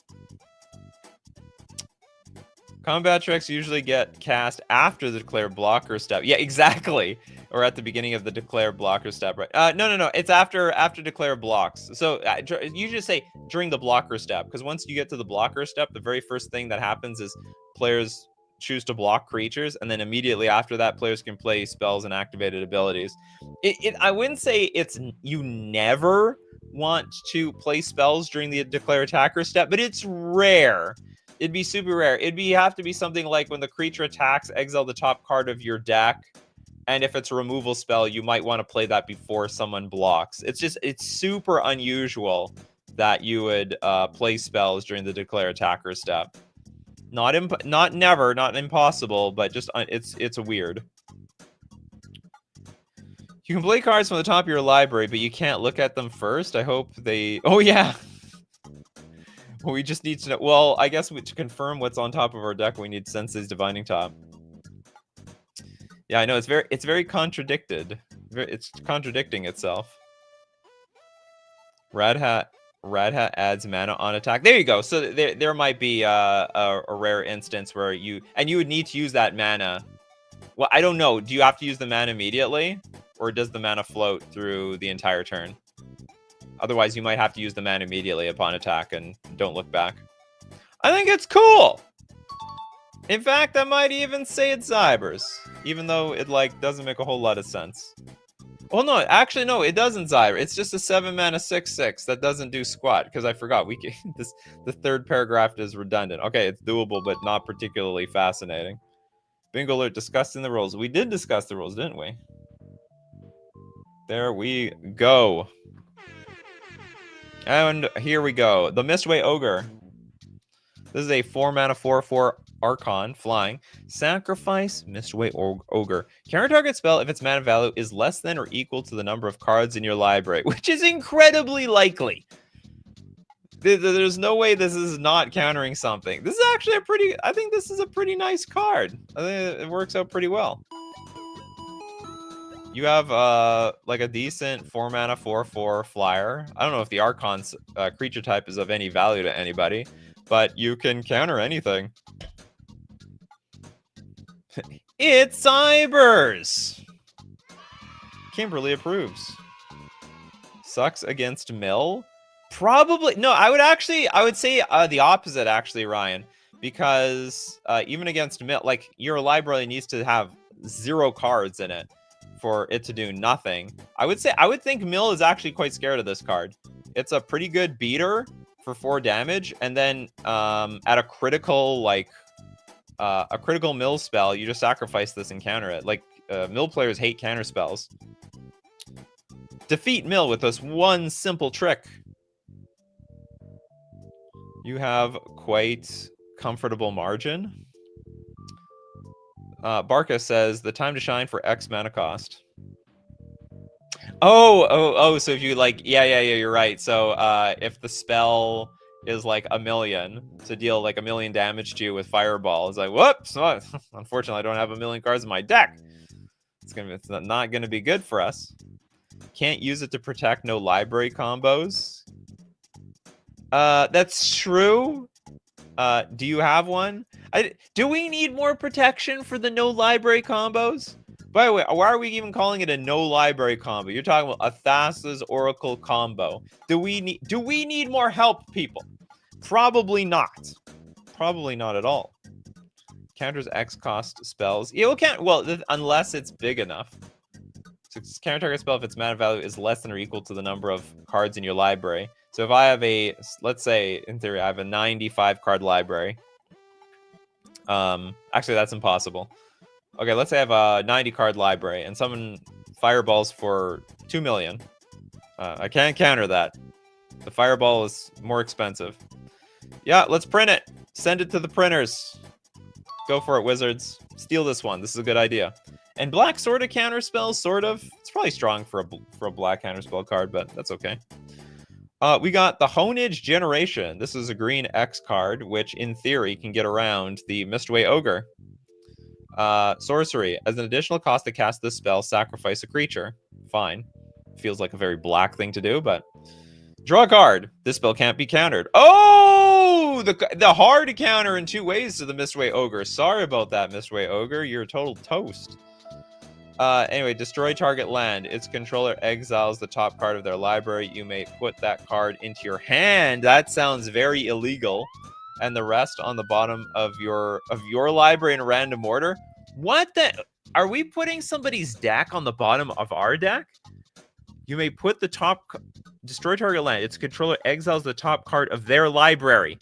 Combat tricks usually get cast after the declare blocker step. Yeah, exactly. Or at the beginning of the declare blocker step, right? No. It's after declare blocks. So you just say during the blocker step, because once you get to the blocker step, the very first thing that happens is players choose to block creatures, and then immediately after that, players can play spells and activated abilities. I wouldn't say it's you never want to play spells during the declare attacker step, but it's rare. It'd be super rare. Have to be something like when the creature attacks, exile the top card of your deck, and if it's a removal spell, you might want to play that before someone blocks. It's super unusual that you would play spells during the declare attacker step. Not impossible, but just it's weird. You can play cards from the top of your library, but you can't look at them first. I hope they... Oh, yeah. Well, we just need to know... Well, I guess to confirm what's on top of our deck, we need Sensei's Divining Top. Yeah, I know it's very contradicted. It's contradicting itself. Red Hat adds mana on attack. There you go. So there might be a rare instance where you would need to use that mana. Well, I don't know. Do you have to use the mana immediately, or does the mana float through the entire turn? Otherwise, you might have to use the mana immediately upon attack and don't look back. I think it's cool. In fact, I might even say it's Zybers, even though it like doesn't make a whole lot of sense. Well, no, actually, no, it doesn't Zyber. It's just a 7-mana 6/6 that doesn't do squat, because I forgot we can, the third paragraph is redundant. Okay, it's doable, but not particularly fascinating. Bingo alert, discussing the rules. We did discuss the rules, didn't we? There we go. And here we go. The Mistway Ogre. This is a 4-mana 4/4 Archon, flying. Sacrifice Mistway Ogre. Counter target spell if its mana value is less than or equal to the number of cards in your library, which is incredibly likely. There's no way this is not countering something. This is actually I think this is a pretty nice card. I think it works out pretty well. You have like a decent 4-mana 4/4 flyer. I don't know if the Archon's creature type is of any value to anybody, but you can counter anything. It's Cybers! Kimberly approves. Sucks against Mill? Probably. No, I would say the opposite, actually, Ryan. Because even against Mill, like, your library needs to have 0 cards in it for it to do nothing. I would think Mill is actually quite scared of this card. It's a pretty good beater for 4 damage, and then at a critical, like, a critical Mill spell, you just sacrifice this and counter it. Like, Mill players hate counter spells. Defeat Mill with this one simple trick. You have quite comfortable margin. Barca says, the time to shine for X mana cost. Oh, so if you, like, yeah, you're right. So, if the spell is like 1,000,000 to deal like 1,000,000 damage to you with Fireball. It's like, whoops! Unfortunately, I don't have 1,000,000 cards in my deck. It's not gonna be good for us. Can't use it to protect no library combos. That's true. Do you have one? Do we need more protection for the no library combos? By the way, why are we even calling it a no library combo? You're talking about Athasa's Oracle combo. Do we need more help, people? Probably not. Probably not at all. Counters X cost spells. Yeah, unless it's big enough. So counter target spell if its mana value is less than or equal to the number of cards in your library. So if I have let's say in theory I have a 95 card library. Actually that's impossible. Okay, let's say I have a 90 card library and someone fireballs for 2 million. I can't counter that. The fireball is more expensive. Yeah, let's print it. Send it to the printers. Go for it, wizards. Steal this one. This is a good idea. And black sort of counter spells, sort of. It's probably strong for a black counter spell card, but that's okay. We got the Honage Generation. This is a green X card, which in theory can get around the Mistway Ogre. Sorcery. As an additional cost to cast this spell, sacrifice a creature. Fine. Feels like a very black thing to do, but... Draw a card. This spell can't be countered. Oh! The hard counter in 2 ways to the Mistway Ogre. Sorry about that, Mistway Ogre. You're a total toast. Anyway, destroy target land. Its controller exiles the top card of their library. You may put that card into your hand. That sounds very illegal. And the rest on the bottom of your library in random order. What the? Are we putting somebody's deck on the bottom of our deck? You may put the top... Destroy target land. Its controller exiles the top card of their library.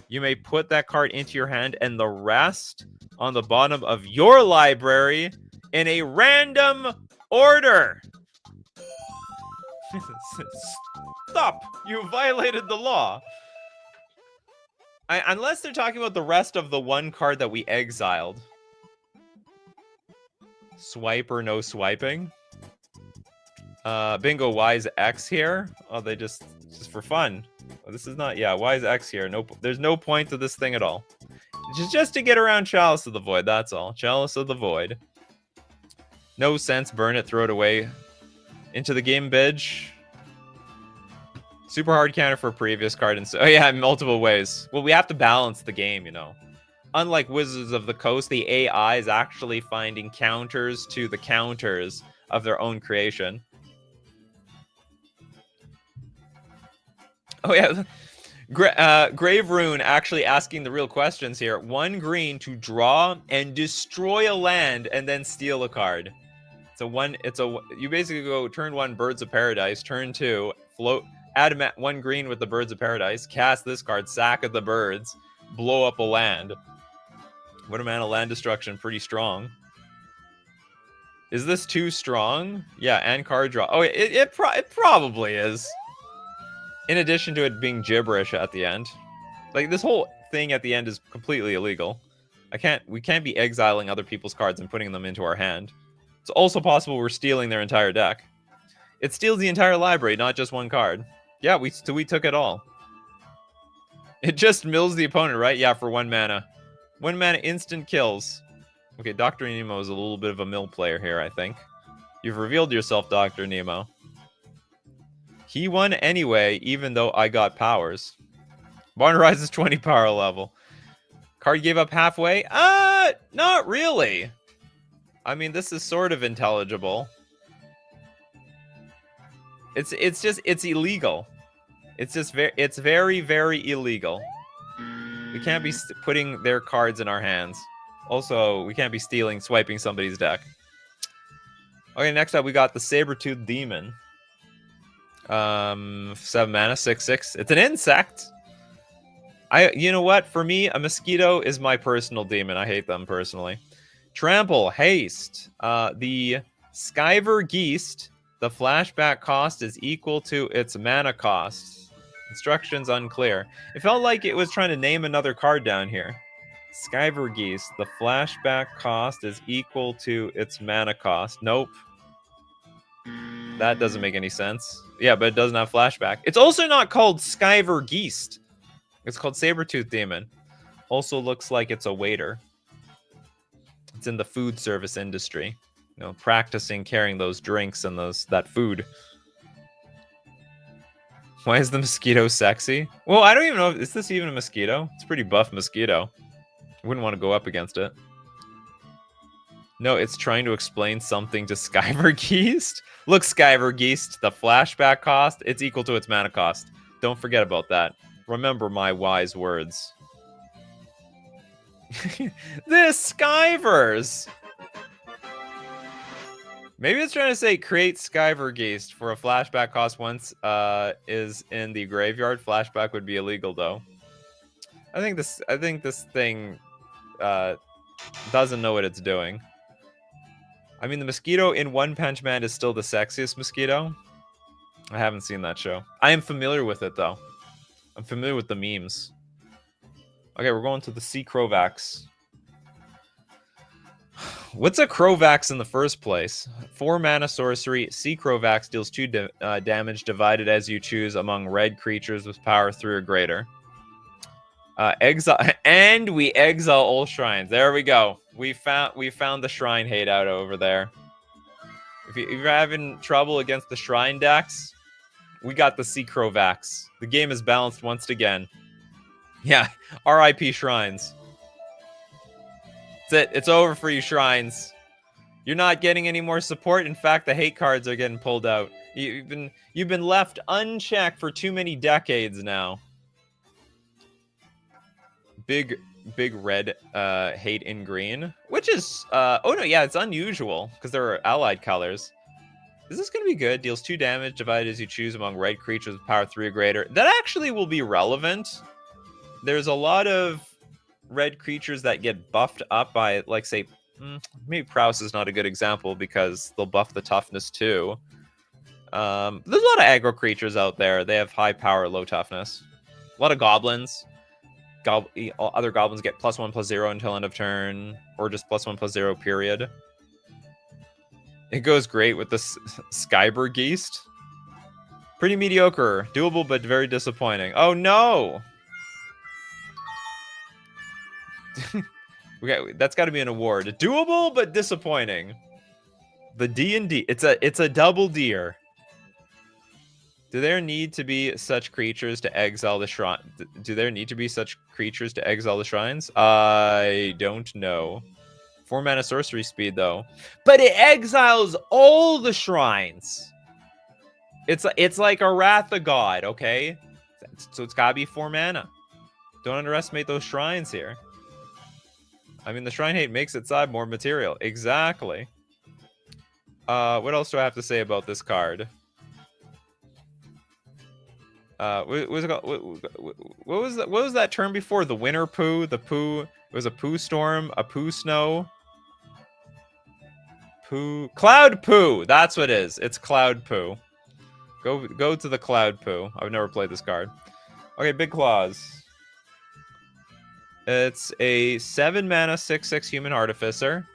You may put that card into your hand and the rest on the bottom of your library in a random order. Stop! You violated the law. Unless they're talking about the rest of the one card that we exiled. Swipe or no swiping? Bingo, why is X here? Oh, they just for fun. Oh, this is not, yeah, why is X here? No, there's no point to this thing at all. Just to get around Chalice of the Void, that's all. Chalice of the Void. No sense. Burn it, throw it away. Into the game, bitch. Super hard counter for a previous card. And so, oh yeah, in multiple ways. Well, we have to balance the game, you know. Unlike Wizards of the Coast, the AI is actually finding counters to the counters of their own creation. Oh yeah, Grave Rune actually asking the real questions here. 1 green to draw and destroy a land and then steal a card. You basically go turn 1 Birds of Paradise, turn 2 float, add 1 green with the Birds of Paradise, cast this card, sack of the birds, blow up a land. What a mana land destruction, pretty strong. Is this too strong? Yeah, and card draw. Oh, it probably is. In addition to it being gibberish at the end. Like, this whole thing at the end is completely illegal. We can't be exiling other people's cards and putting them into our hand. It's also possible we're stealing their entire deck. It steals the entire library, not just 1 card. Yeah, we took it all. It just mills the opponent, right? Yeah, for 1 mana. 1 mana instant kills. Okay, Dr. Nemo is a little bit of a mill player here, I think. You've revealed yourself, Dr. Nemo. He won anyway, even though I got powers. Barn rises 20 power level. Card gave up halfway? Not really. I mean, this is sort of intelligible. It's illegal. It's very, very illegal. We can't be putting their cards in our hands. Also, we can't be swiping somebody's deck. Okay, next up we got the Saber-Tooth Demon. 7 mana, 6/6. It's an insect. You know what? For me, a mosquito is my personal demon. I hate them personally. Trample, haste. The Skyver Geist, the flashback cost is equal to its mana cost. Instructions unclear. It felt like it was trying to name another card down here. Skyver Geist, the flashback cost is equal to its mana cost. Nope. That doesn't make any sense. Yeah, but it doesn't have flashback. It's also not called Skyver Geist. It's called Saber-Tooth Demon. Also looks like it's a waiter. It's in the food service industry. You know, practicing carrying those drinks and that food. Why is the mosquito sexy? Well, I don't even know. Is this even a mosquito? It's a pretty buff mosquito. I wouldn't want to go up against it. No, it's trying to explain something to Skyver Geist. Look, Skyver Geist, the flashback cost, it's equal to its mana cost. Don't forget about that. Remember my wise words. This Skyvers! Maybe it's trying to say create Skyver Geist for a flashback cost once is in the graveyard. Flashback would be illegal though. I think this thing doesn't know what it's doing. I mean, the mosquito in One Punch Man is still the sexiest mosquito. I haven't seen that show. I am familiar with it though. I'm familiar with the memes. Okay, we're going to the Sea Crovax. What's a Crovax in the first place? 4 mana sorcery. Sea Crovax deals 2 damage divided as you choose among red creatures with power 3 or greater. Exile, and we exile all shrines. There we go. We found the shrine hate out over there. If you're having trouble against the shrine decks, we got the Sea Crovax. The game is balanced once again. Yeah, RIP shrines. That's it. It's over for you, shrines. You're not getting any more support. In fact, the hate cards are getting pulled out. You've been left unchecked for too many decades now. Big red hate in green, which is oh no, yeah, it's unusual because there are allied colors. Is this going to be good? Deals 2 damage divided as you choose among red creatures with power 3 or greater. That actually will be relevant. There's a lot of red creatures that get buffed up by, like, say, maybe Prowess is not a good example because they'll buff the toughness too. There's a lot of aggro creatures out there. They have high power, low toughness. A lot of goblins. Other goblins get +1/+0 until end of turn, or just +1/+0 period. It goes great with the Skyber Geist. Pretty mediocre. Doable, but very disappointing. Oh, no! Okay, that's got to be an award. Doable, but disappointing. The D&D. It's a double deer. Do there need to be such creatures to exile the shrine? Do there need to be such creatures to exile the shrines? I don't know. 4 mana sorcery speed though, but it exiles all the shrines. It's like a Wrath of God, okay? So it's gotta be 4 mana. Don't underestimate those shrines here. I mean, the shrine hate makes its side more material. Exactly. What else do I have to say about this card? What was it called? What was that term before? The winter poo? The poo? It was a poo storm? A poo snow? Poo? Cloud poo! That's what it is. It's cloud poo. Go to the cloud poo. I've never played this card. Okay, Big Claws. It's a 7 mana 6/6 human artificer.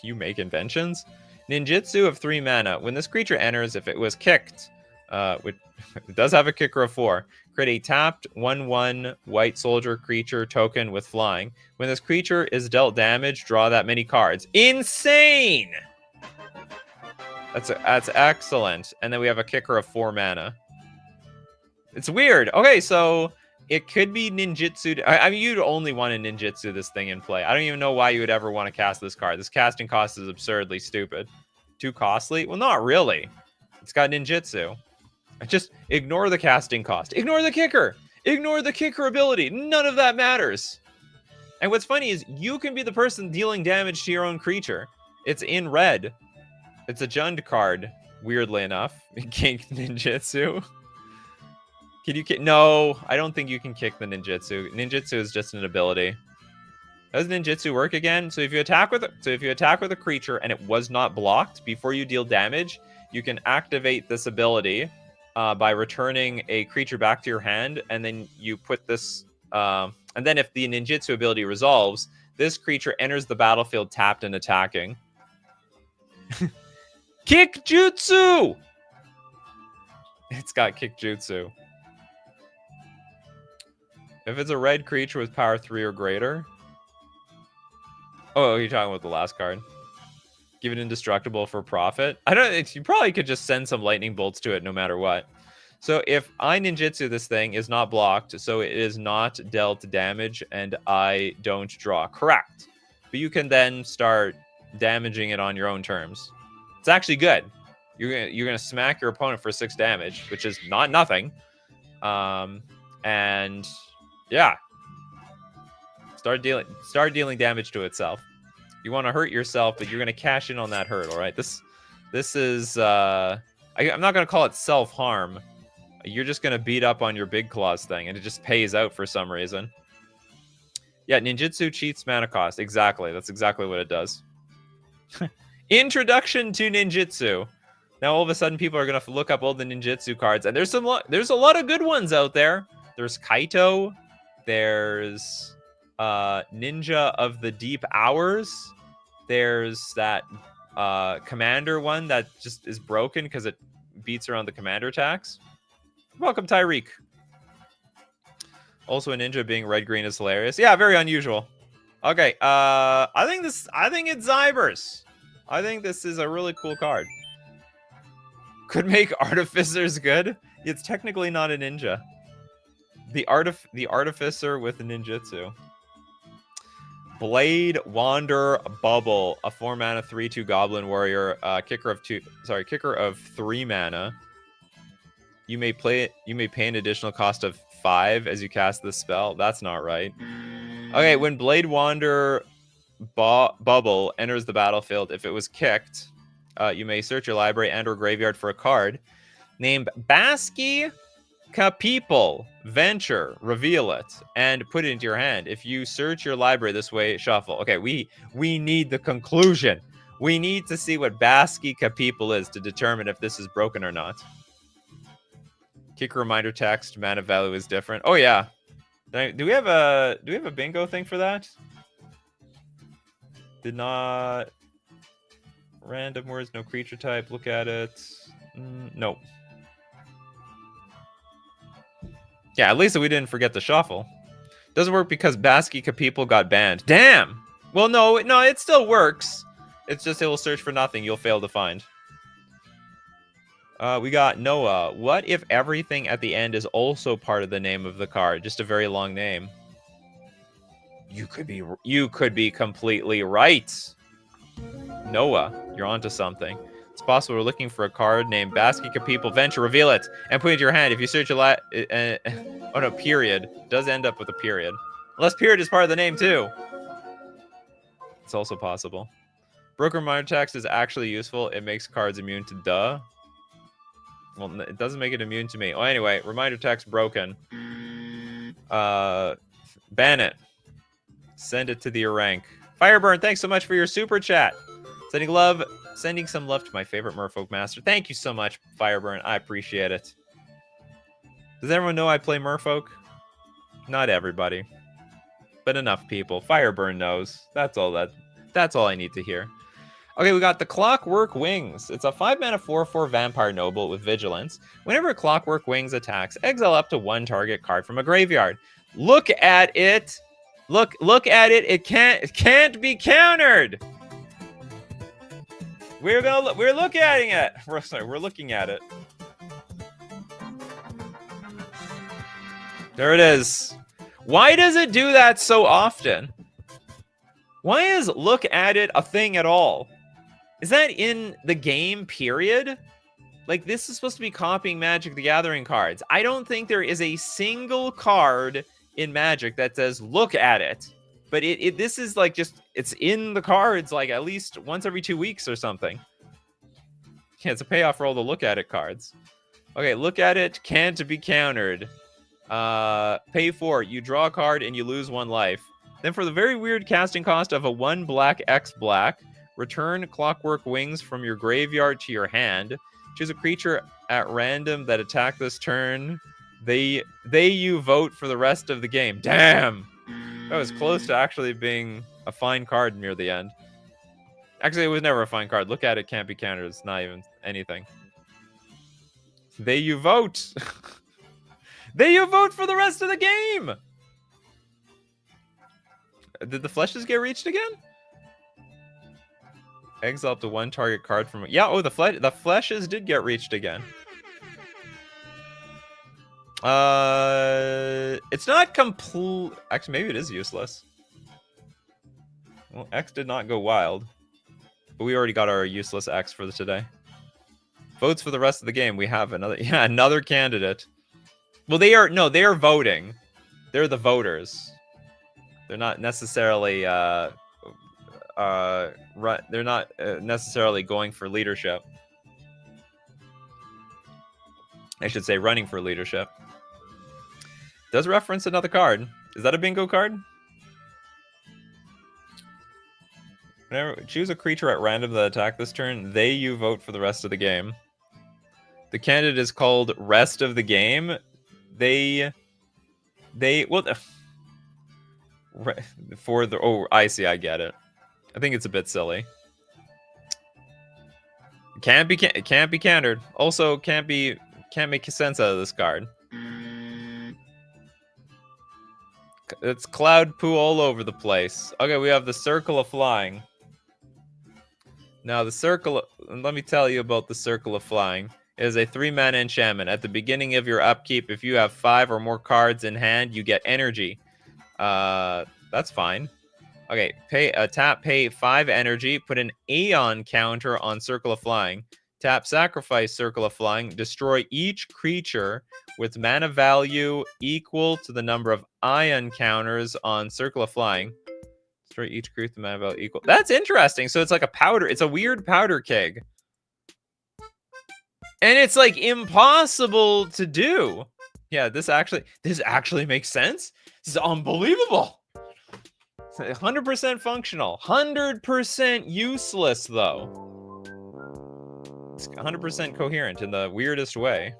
You make inventions. Ninjutsu of 3 mana. When this creature enters, if it was kicked, which it does have a kicker of 4, create a tapped 1/1 white soldier creature token with flying. When this creature is dealt damage, draw that many cards. Insane! That's excellent. And then we have a kicker of 4 mana. It's weird. Okay, so it could be ninjutsu. I mean, you'd only want to ninjutsu this thing in play. I don't even know why you would ever want to cast this card. This casting cost is absurdly stupid. Too costly? Well, not really. It's got ninjutsu. Just ignore the casting cost. Ignore the kicker. Ignore the kicker ability. None of that matters. And what's funny is you can be the person dealing damage to your own creature. It's in red. It's a Jund card, weirdly enough. Kick ninjutsu. Can you kick? No, I don't think you can kick the ninjutsu. Ninjutsu is just an ability. How does ninjutsu work again? So if you attack with a creature and it was not blocked before you deal damage, you can activate this ability by returning a creature back to your hand, and then you put this. And then if the ninjutsu ability resolves, this creature enters the battlefield tapped and attacking. Kick jutsu. It's got kick jutsu. If it's a red creature with power 3 or greater. Oh, you're talking about the last card. Give it indestructible for profit. I don't. You probably could just send some lightning bolts to it no matter what. So if I ninjutsu this thing is not blocked, so it is not dealt damage, and I don't draw. Correct. But you can then start damaging it on your own terms. It's actually good. You're gonna smack your opponent for 6 damage, which is not nothing. And yeah, start dealing damage to itself. You want to hurt yourself, but you're gonna cash in on that hurt. All right. This is I'm not gonna call it self-harm. You're just gonna beat up on your Big Claws thing, and it just pays out for some reason. Yeah, ninjutsu cheats mana cost. Exactly. That's exactly what it does. Introduction to ninjutsu. Now all of a sudden people are gonna look up all the ninjutsu cards, and there's a lot of good ones out there. There's Kaito. There's Ninja of the Deep Hours. There's that commander one that just is broken because it beats around the commander attacks. Welcome, Tyreek. Also, a ninja being red-green is hilarious. Yeah, very unusual. Okay, I think it's Zybers. I think this is a really cool card. Could make Artificers good. It's technically not a ninja. The Artificer with ninjutsu. Blade Wander Bubble, a 4 mana 3/2 Goblin Warrior, kicker of 3 mana. You may pay an additional cost of 5 as you cast this spell. That's not right. Okay, when Blade Wander Bubble enters the battlefield, if it was kicked, you may search your library and or graveyard for a card named Baski Kapeople. Venture, reveal it, and put it into your hand. If you search your library this way, shuffle. Okay, we need the conclusion. We need to see what Baski Kapeople is to determine if this is broken or not. Kick reminder text, mana value is different. Oh yeah. Do we have a bingo thing for that? Did not. Random words, no creature type. Look at it. Nope. Yeah, at least we didn't forget the shuffle. Doesn't work because Baski Kapeople got banned. Damn! Well, no, it still works. It's just it will search for nothing. You'll fail to find. We got Noah. What if everything at the end is also part of the name of the card? Just a very long name. You could be completely right. Noah, you're onto something. It's possible we're looking for a card named Basket of People Venture. Reveal it and put it in your hand. If you search a lot, oh no, period. It does end up with a period. Unless period is part of the name too. It's also possible. Broker reminder text is actually useful. It makes cards immune to duh. Well, it doesn't make it immune to me. Oh, anyway, reminder text broken. Ban it. Send it to the rank. Fireburn, thanks so much for your super chat. Sending some love to my favorite Merfolk master. Thank you so much, Fireburn. I appreciate it. Does everyone know I play Merfolk? Not everybody, but enough people. Fireburn knows. That's all I need to hear. Okay, we got the Clockwork Wings. It's a 5-mana 4/4 Vampire Noble with Vigilance. Whenever Clockwork Wings attacks, exile up to 1 target card from a graveyard. Look at it. Look at it. It can't be countered. We're looking at it. We're looking at it. There it is. Why does it do that so often? Why is look at it a thing at all? Is that in the game, period? Like, this is supposed to be copying Magic the Gathering cards. I don't think there is a single card in Magic that says, look at it. But this is like just, it's in the cards like at least once every 2 weeks or something. Yeah, it's a payoff for all the look at it cards. Okay, look at it, can't be countered. Pay 4, you draw a card and you lose 1 life. Then for the very weird casting cost of a 1 black X black, return Clockwork Wings from your graveyard to your hand. Choose a creature at random that attack this turn. You vote for the rest of the game. Damn! That was close to actually being a fine card near the end. Actually, it was never a fine card. Look at it, can't be countered. It's not even anything. You vote! You vote for the rest of the game! Did the fleshes get reached again? Exile up to 1 target card from... Yeah, oh, the fleshes did get reached again. It's not complete... Actually, maybe it is useless. Well, X did not go wild. But we already got our useless X for today. Votes for the rest of the game. We have another candidate. Well, they are voting. They're the voters. They're not necessarily they're not necessarily going for leadership. I should say running for leadership. Does reference another card. Is that a bingo card? Whenever choose a creature at random that attack this turn, you vote for the rest of the game. The candidate is called Rest of the Game. I see, I get it. I think it's a bit silly. Can't be countered. Also, can't make sense out of this card. It's cloud poo all over the place. Okay, we have the Circle of Flying. Now, let me tell you about the Circle of Flying. It is a 3-mana enchantment. At the beginning of your upkeep, if you have 5 or more cards in hand, you get energy. That's fine. Okay, pay 5 energy, put an Aeon counter on Circle of Flying. Tap, sacrifice Circle of Flying, destroy each creature with mana value equal to the number of Ion counters on Circle of Flying. Destroy each creature with mana value equal. That's interesting. So it's like a powder. It's a weird powder keg. And it's like impossible to do. Yeah, this actually makes sense. This is unbelievable. 100% functional. 100% useless, though. It's 100% coherent in the weirdest way.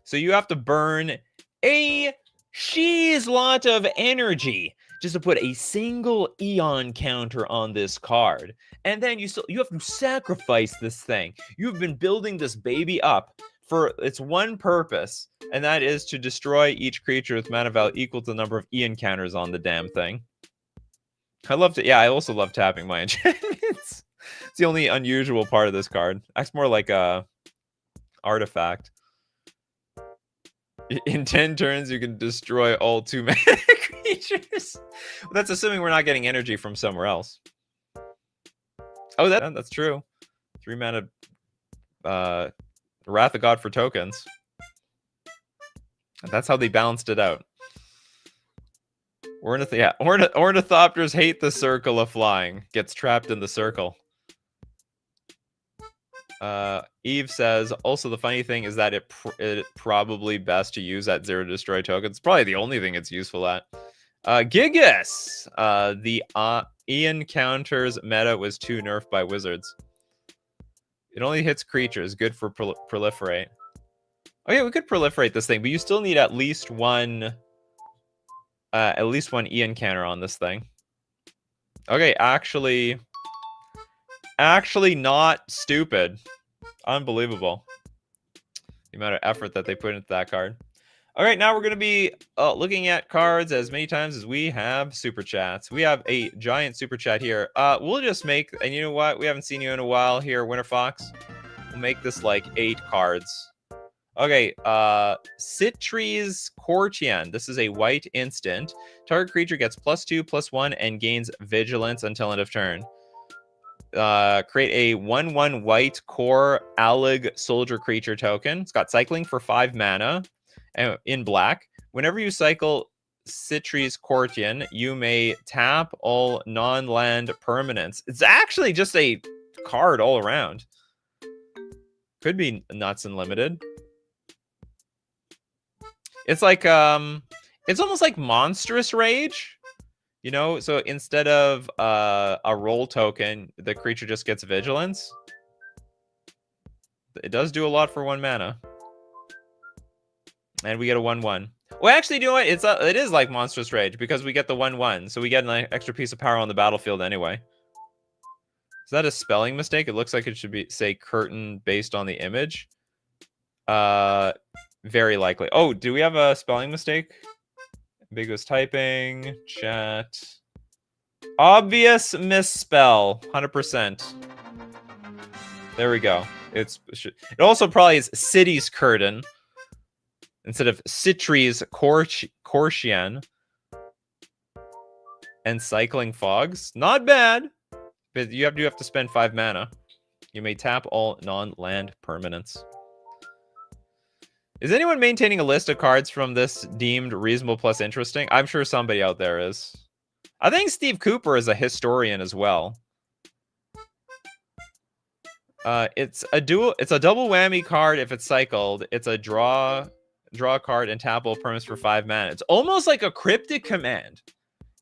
So you have to burn a she's lot of energy just to put a single Eon counter on this card. And then you have to sacrifice this thing. You've been building this baby up for its one purpose, and that is to destroy each creature with mana value equal to the number of Eon counters on the damn thing. I also love tapping my enchantments. It's the only unusual part of this card. Acts more like a artifact. In 10 turns, you can destroy all 2-mana creatures. Well, that's assuming we're not getting energy from somewhere else. Oh, that's true. 3-mana Wrath of God for tokens. That's how they balanced it out. Ornithopters hate the circle of flying. Gets trapped in the circle. Eve says, also the funny thing is that it probably best to use at 0 destroy tokens. It's probably the only thing it's useful at. Gigas! The Ian counters meta was too nerfed by wizards. It only hits creatures. Good for proliferate. Oh yeah, we could proliferate this thing, but you still need at least one Ian counter on this thing. Okay, actually not stupid. Unbelievable. The amount of effort that they put into that card. All right, now we're going to be looking at cards as many times as we have super chats. We have a giant super chat here. We'll just make, and you know what? We haven't seen you in a while here, Winter Fox. We'll make this like 8 cards. Okay, Citries Courtian. This is a white instant. Target creature gets +2/+1 and gains vigilance until end of turn. Create a 1/1 white core Allig soldier creature token. It's got cycling for 5 mana in black. Whenever you cycle Citries Courtian, you may tap all non-land permanents. It's actually just a card all around. Could be nuts and limited. It's like it's almost like Monstrous Rage. You know, so instead of a roll token, the creature just gets vigilance. It does do a lot for 1 mana. And we get a 1/1. Well, actually, you know what? It is like Monstrous Rage because we get the 1/1. So we get an extra piece of power on the battlefield anyway. Is that a spelling mistake? It looks like it should be, say, curtain based on the image. Very likely. Oh, do we have a spelling mistake? Ambiguous typing, chat. Obvious misspell, 100%. There we go. It also probably is City's Curtain instead of Citries Courtian. And Cycling Fogs. Not bad, but you have to spend 5 mana. You may tap all non-land permanents. Is anyone maintaining a list of cards from this deemed reasonable plus interesting? I'm sure somebody out there is. I think Steve Cooper is a historian as well. It's a double whammy card if it's cycled. It's a draw card and tap all permanents for 5 mana. It's almost like a cryptic command.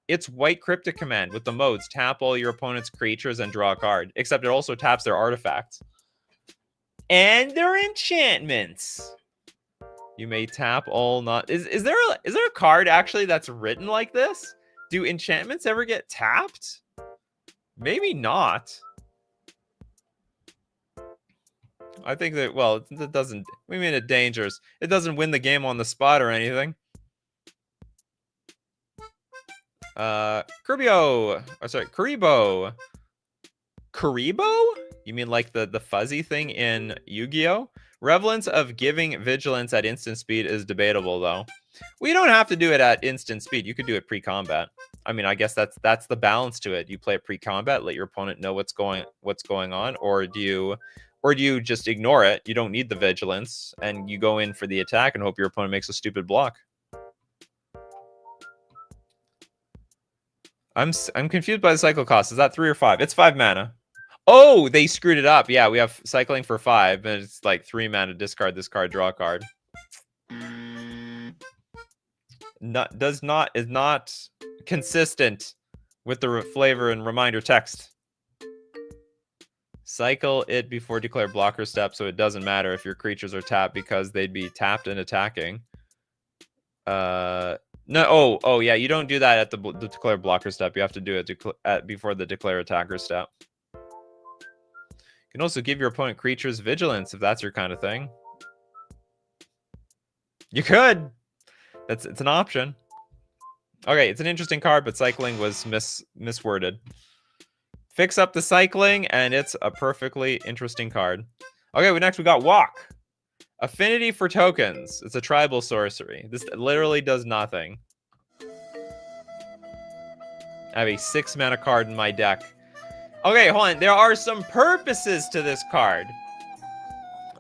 It's white cryptic command with the modes. Tap all your opponent's creatures and draw a card. Except it also taps their artifacts. And their enchantments. You may tap all not... Is there a card actually that's written like this? Do enchantments ever get tapped? Maybe not. I think that, well, it doesn't... We mean it dangerous. It doesn't win the game on the spot or anything. Karibo. Karibo? You mean like the fuzzy thing in Yu-Gi-Oh? Relevance of giving vigilance at instant speed is debatable, though. We don't have to do it at instant speed. You could do it pre-combat. I mean, I guess that's the balance to it. You play it pre-combat, let your opponent know what's going on, or do you just ignore it? You don't need the vigilance, and you go in for the attack and hope your opponent makes a stupid block. I'm confused by the cycle cost. Is that 3 or 5? It's 5 mana. Oh, they screwed it up. Yeah, we have cycling for 5, and it's like 3 mana. Discard this card, draw a card. Is not consistent with the flavor and reminder text. Cycle it before declare blocker step, so it doesn't matter if your creatures are tapped because they'd be tapped and attacking. No. Oh, yeah. You don't do that at the declare blocker step. You have to do it before the declare attacker step. You can also give your opponent creatures vigilance if that's your kind of thing. You could. It's an option. Okay, it's an interesting card, but cycling was misworded. Fix up the cycling, and it's a perfectly interesting card. Okay, next we got Walk. Affinity for tokens. It's a tribal sorcery. This literally does nothing. I have a 6-mana card in my deck. Okay, hold on. There are some purposes to this card.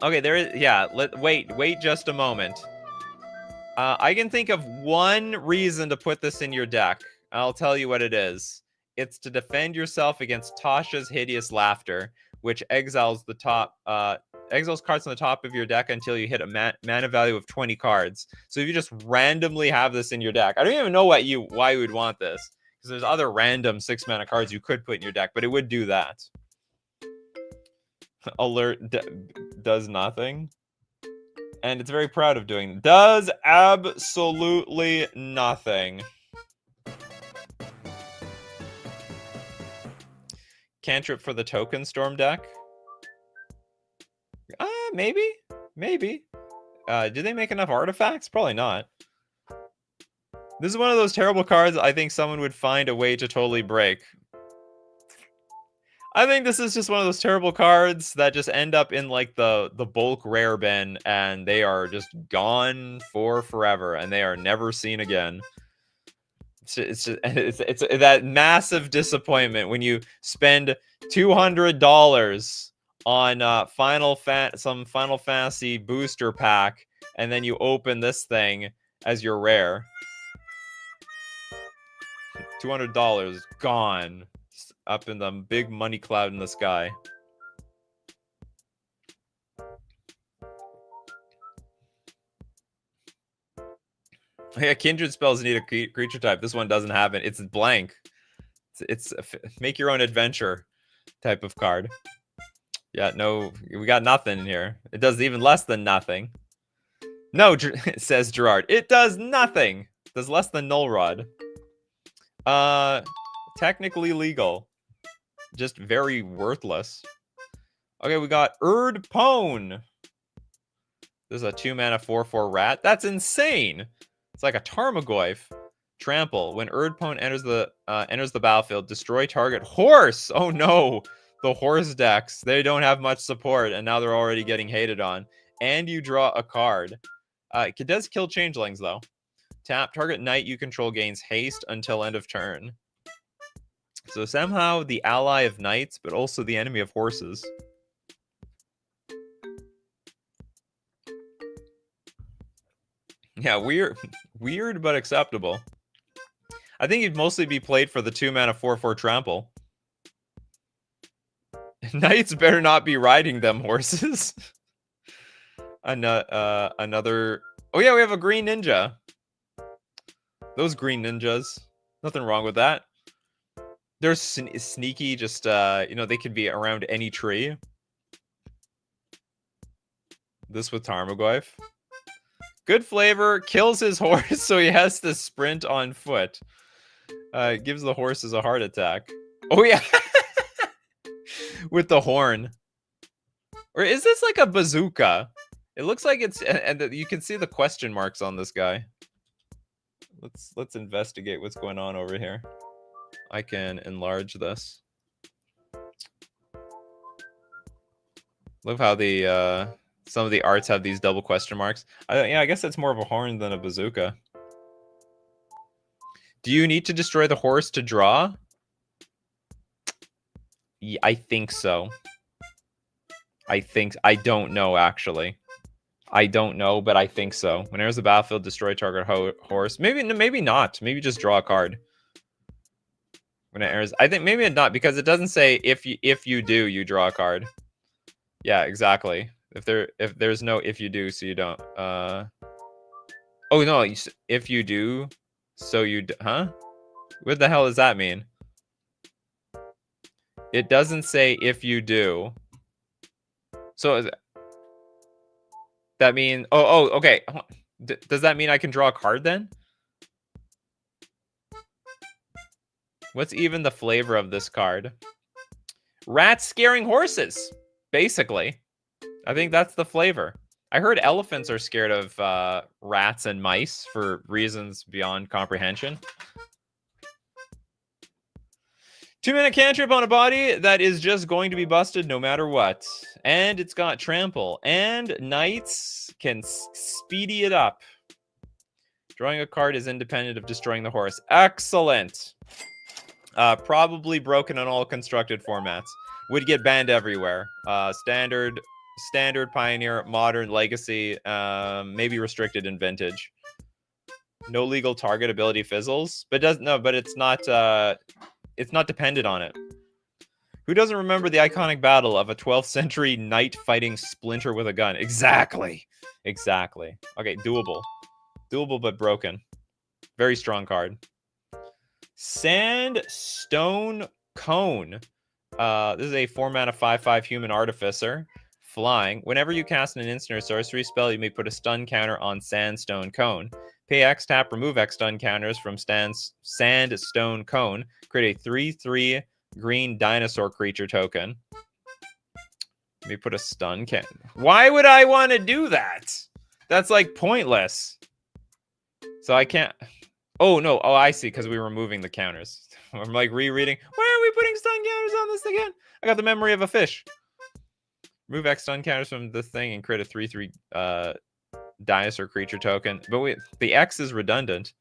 Okay, there is... Yeah, wait just a moment. I can think of one reason to put this in your deck. I'll tell you what it is. It's to defend yourself against Tasha's Hideous Laughter, which exiles the top... exiles cards on the top of your deck until you hit a mana value of 20 cards. So if you just randomly have this in your deck... I don't even know why you would want this. Because there's other random 6-mana cards you could put in your deck, but it would do that. Alert does nothing. And it's very proud of doing. Does absolutely nothing. Cantrip for the token storm deck? Maybe. Maybe. Do they make enough artifacts? Probably not. This is one of those terrible cards I think someone would find a way to totally break. I think this is just one of those terrible cards that just end up in like the bulk rare bin, and they are just gone for forever, and they are never seen again. It's that massive disappointment when you spend $200 on some Final Fantasy booster pack, and then you open this thing as your rare. $200 gone. Up in the big money cloud in the sky. Yeah, kindred spells need a creature type. This one doesn't have it. It's blank. It's make your own adventure type of card. Yeah, no, we got nothing in here. It does even less than nothing. No, says Gerard. It does nothing. It does less than Null Rod. Technically legal. Just very worthless. Okay, we got Erdpone. This is a 2-mana 4/4 rat. That's insane. It's like a Tarmogoyf. Trample. When Erdpone enters the battlefield, destroy target horse. Oh no, the horse decks. They don't have much support, and now they're already getting hated on. And you draw a card. It does kill changelings though. Tap. Target knight you control gains haste until end of turn. So somehow the ally of knights, but also the enemy of horses. Yeah, weird, but acceptable. I think it'd mostly be played for the 2-mana 4/4 trample. Knights better not be riding them horses. Another. Oh yeah, we have a green ninja. Those green ninjas. Nothing wrong with that. They're sneaky, just, they could be around any tree. This with Tarmogoyf. Good flavor, kills his horse, so he has to sprint on foot. Gives the horses a heart attack. Oh, yeah! With the horn. Or is this like a bazooka? It looks like it's... And you can see the question marks on this guy. Let's investigate what's going on over here. I can enlarge this. Love how the some of the arts have these double question marks. Yeah, I guess it's more of a horn than a bazooka. Do you need to destroy the horse to draw? Yeah, I think so. I don't know actually. I don't know, but I think so. When there's a battlefield, destroy target horse. Maybe not. Maybe just draw a card. When it airs, I think maybe not, because it doesn't say if you do, you draw a card. Yeah, exactly. If there's no if you do, so you don't. Oh no, if you do, so you huh? What the hell does that mean? It doesn't say if you do. So that mean okay. Does that mean I can draw a card then? What's even the flavor of this card? Rats scaring horses, basically. I think that's the flavor. I heard elephants are scared of rats and mice for reasons beyond comprehension. 2-minute cantrip on a body that is just going to be busted no matter what. And it's got trample. And knights can speedy it up. Drawing a card is independent of destroying the horse. Excellent. Probably broken on all constructed formats. Would get banned everywhere. Standard, Pioneer, Modern, Legacy, maybe restricted in Vintage. No legal target ability fizzles, but it's not dependent on it. Who doesn't remember the iconic battle of a 12th century knight fighting Splinter with a gun? Exactly. Okay, doable but broken. Very strong card. Sandstone Cone. This is a 4-mana 5/5 human artificer. Flying. Whenever you cast an instant or sorcery spell, you may put a stun counter on Sandstone Cone. Pay X, tap, remove X stun counters from Sandstone Cone. Create a 3/3 green dinosaur creature token. Let me put a stun counter. Why would I want to do that? That's like pointless. So I can't. Oh, no. Oh, I see. Because we were removing the counters. I'm like rereading. Why are we putting stun counters on this again? I got the memory of a fish. Remove X stun counters from this thing and create a 3/3 dinosaur creature token. But wait, the X is redundant.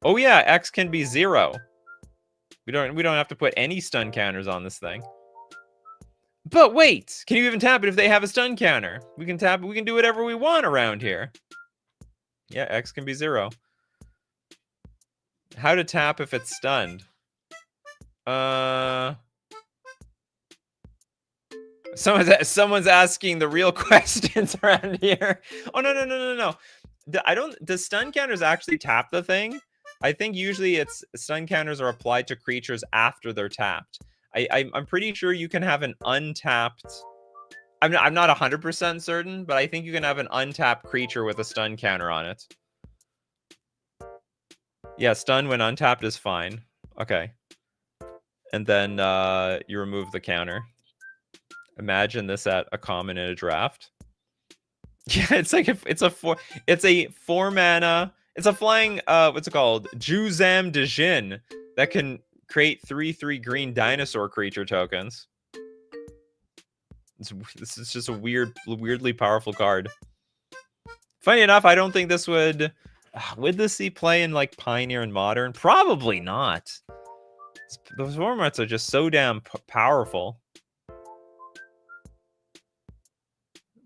Oh yeah, X can be 0. We don't have to put any stun counters on this thing. But wait, can you even tap it if they have a stun counter? We can tap it. We can do whatever we want around here. Yeah, X can be 0. How to tap if it's stunned? Someone's asking the real questions around here. Oh no. Does stun counters actually tap the thing? I think usually it's stun counters are applied to creatures after they're tapped. I'm pretty sure you can have an untapped. I'm not 100% certain, but I think you can have an untapped creature with a stun counter on it. Yeah, stun when untapped is fine. Okay. And then you remove the counter. Imagine this at a common in a draft. Yeah, it's like it's a 4-mana. It's a flying what's it called? Juzam Dejin that can create 3/3 green dinosaur creature tokens. This is just a weirdly powerful card. Funny enough, I don't think this would this see play in like Pioneer and Modern? Probably not. Those formats are just so damn powerful.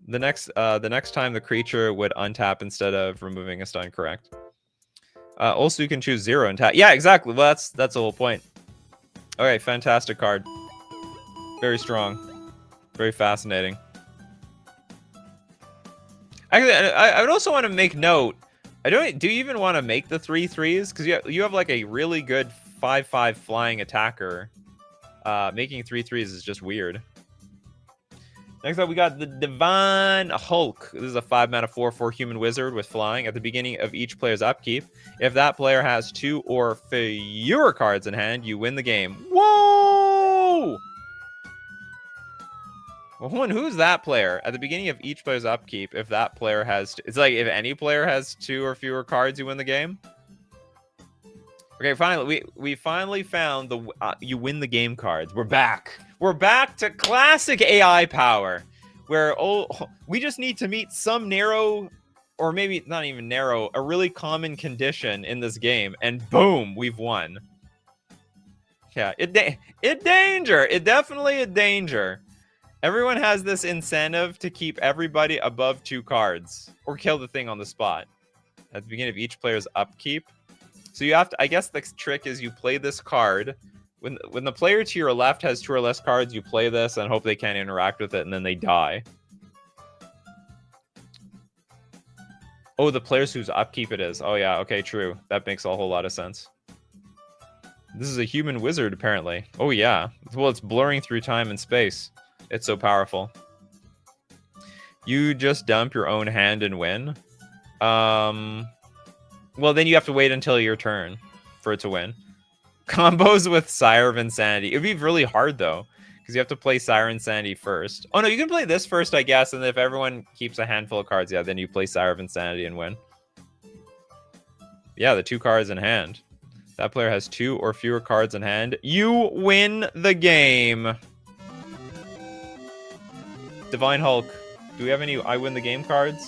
The next time the creature would untap instead of removing a stun, correct? Also, you can choose 0 and tap. Yeah, exactly. Well, that's the whole point. All right, fantastic card. Very strong. Very fascinating. Actually, I would also want to make note. Do you even want to make the 3/3s? Because you have like a really good 5/5 flying attacker. Making 3/3s is just weird. Next up, we got the Divine Hulk. This is a 5-mana 4/4 human wizard with flying. At the beginning of each player's upkeep, if that player has 2 or fewer cards in hand, you win the game. Whoa! Well, who's that player? At the beginning of each player's upkeep, if that player has... It's like if any player has 2 or fewer cards, you win the game? Okay, finally, we finally found the you win the game cards. We're back. We're back to classic AI power, where we just need to meet some narrow, or maybe not even narrow, a really common condition in this game, and boom, we've won. Yeah, it definitely a danger. Everyone has this incentive to keep everybody above 2 cards, or kill the thing on the spot. At the beginning of each player's upkeep. So you have to, I guess the trick is you play this card. When the player to your left has 2 or less cards, you play this and hope they can't interact with it, and then they die. Oh, the players whose upkeep it is. Oh yeah, okay, true. That makes a whole lot of sense. This is a human wizard, apparently. Oh yeah. Well, it's blurring through time and space. It's so powerful. You just dump your own hand and win. Well, then you have to wait until your turn for it to win. Combos with Sire of Insanity. It would be really hard, though, because you have to play Sire of Insanity first. Oh, no, you can play this first, I guess, and if everyone keeps a handful of cards, yeah, then you play Sire of Insanity and win. Yeah, the 2 cards in hand. That player has 2 or fewer cards in hand. You win the game. Divine Hulk. Do we have any I win the game cards?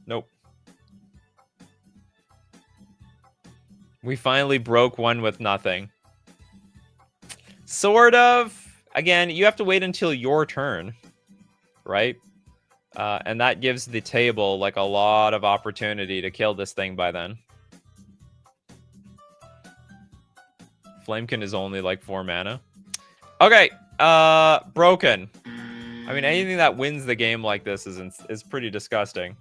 Nope. We finally broke one with nothing. Sort of. Again, you have to wait until your turn, right? And that gives the table like a lot of opportunity to kill this thing by then. Flamekin is only like 4 mana. Okay, broken. I mean, anything that wins the game like this is pretty disgusting.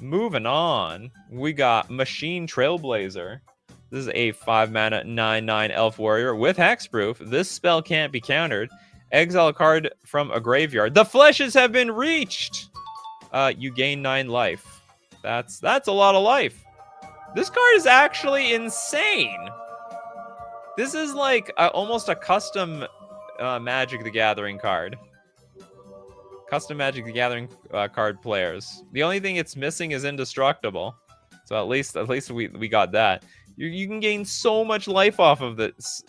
Moving on, we got Machine Trailblazer. This is a 5 mana 9/9 elf warrior with hexproof. This spell can't be countered. Exile a card from a graveyard. The fleshes have been reached. You gain 9 life. That's a lot of life. This card is actually insane. This is like almost a custom Magic the Gathering card. Custom Magic the Gathering card players. The only thing it's missing is indestructible. So at least we got that. You can gain so much life off of this.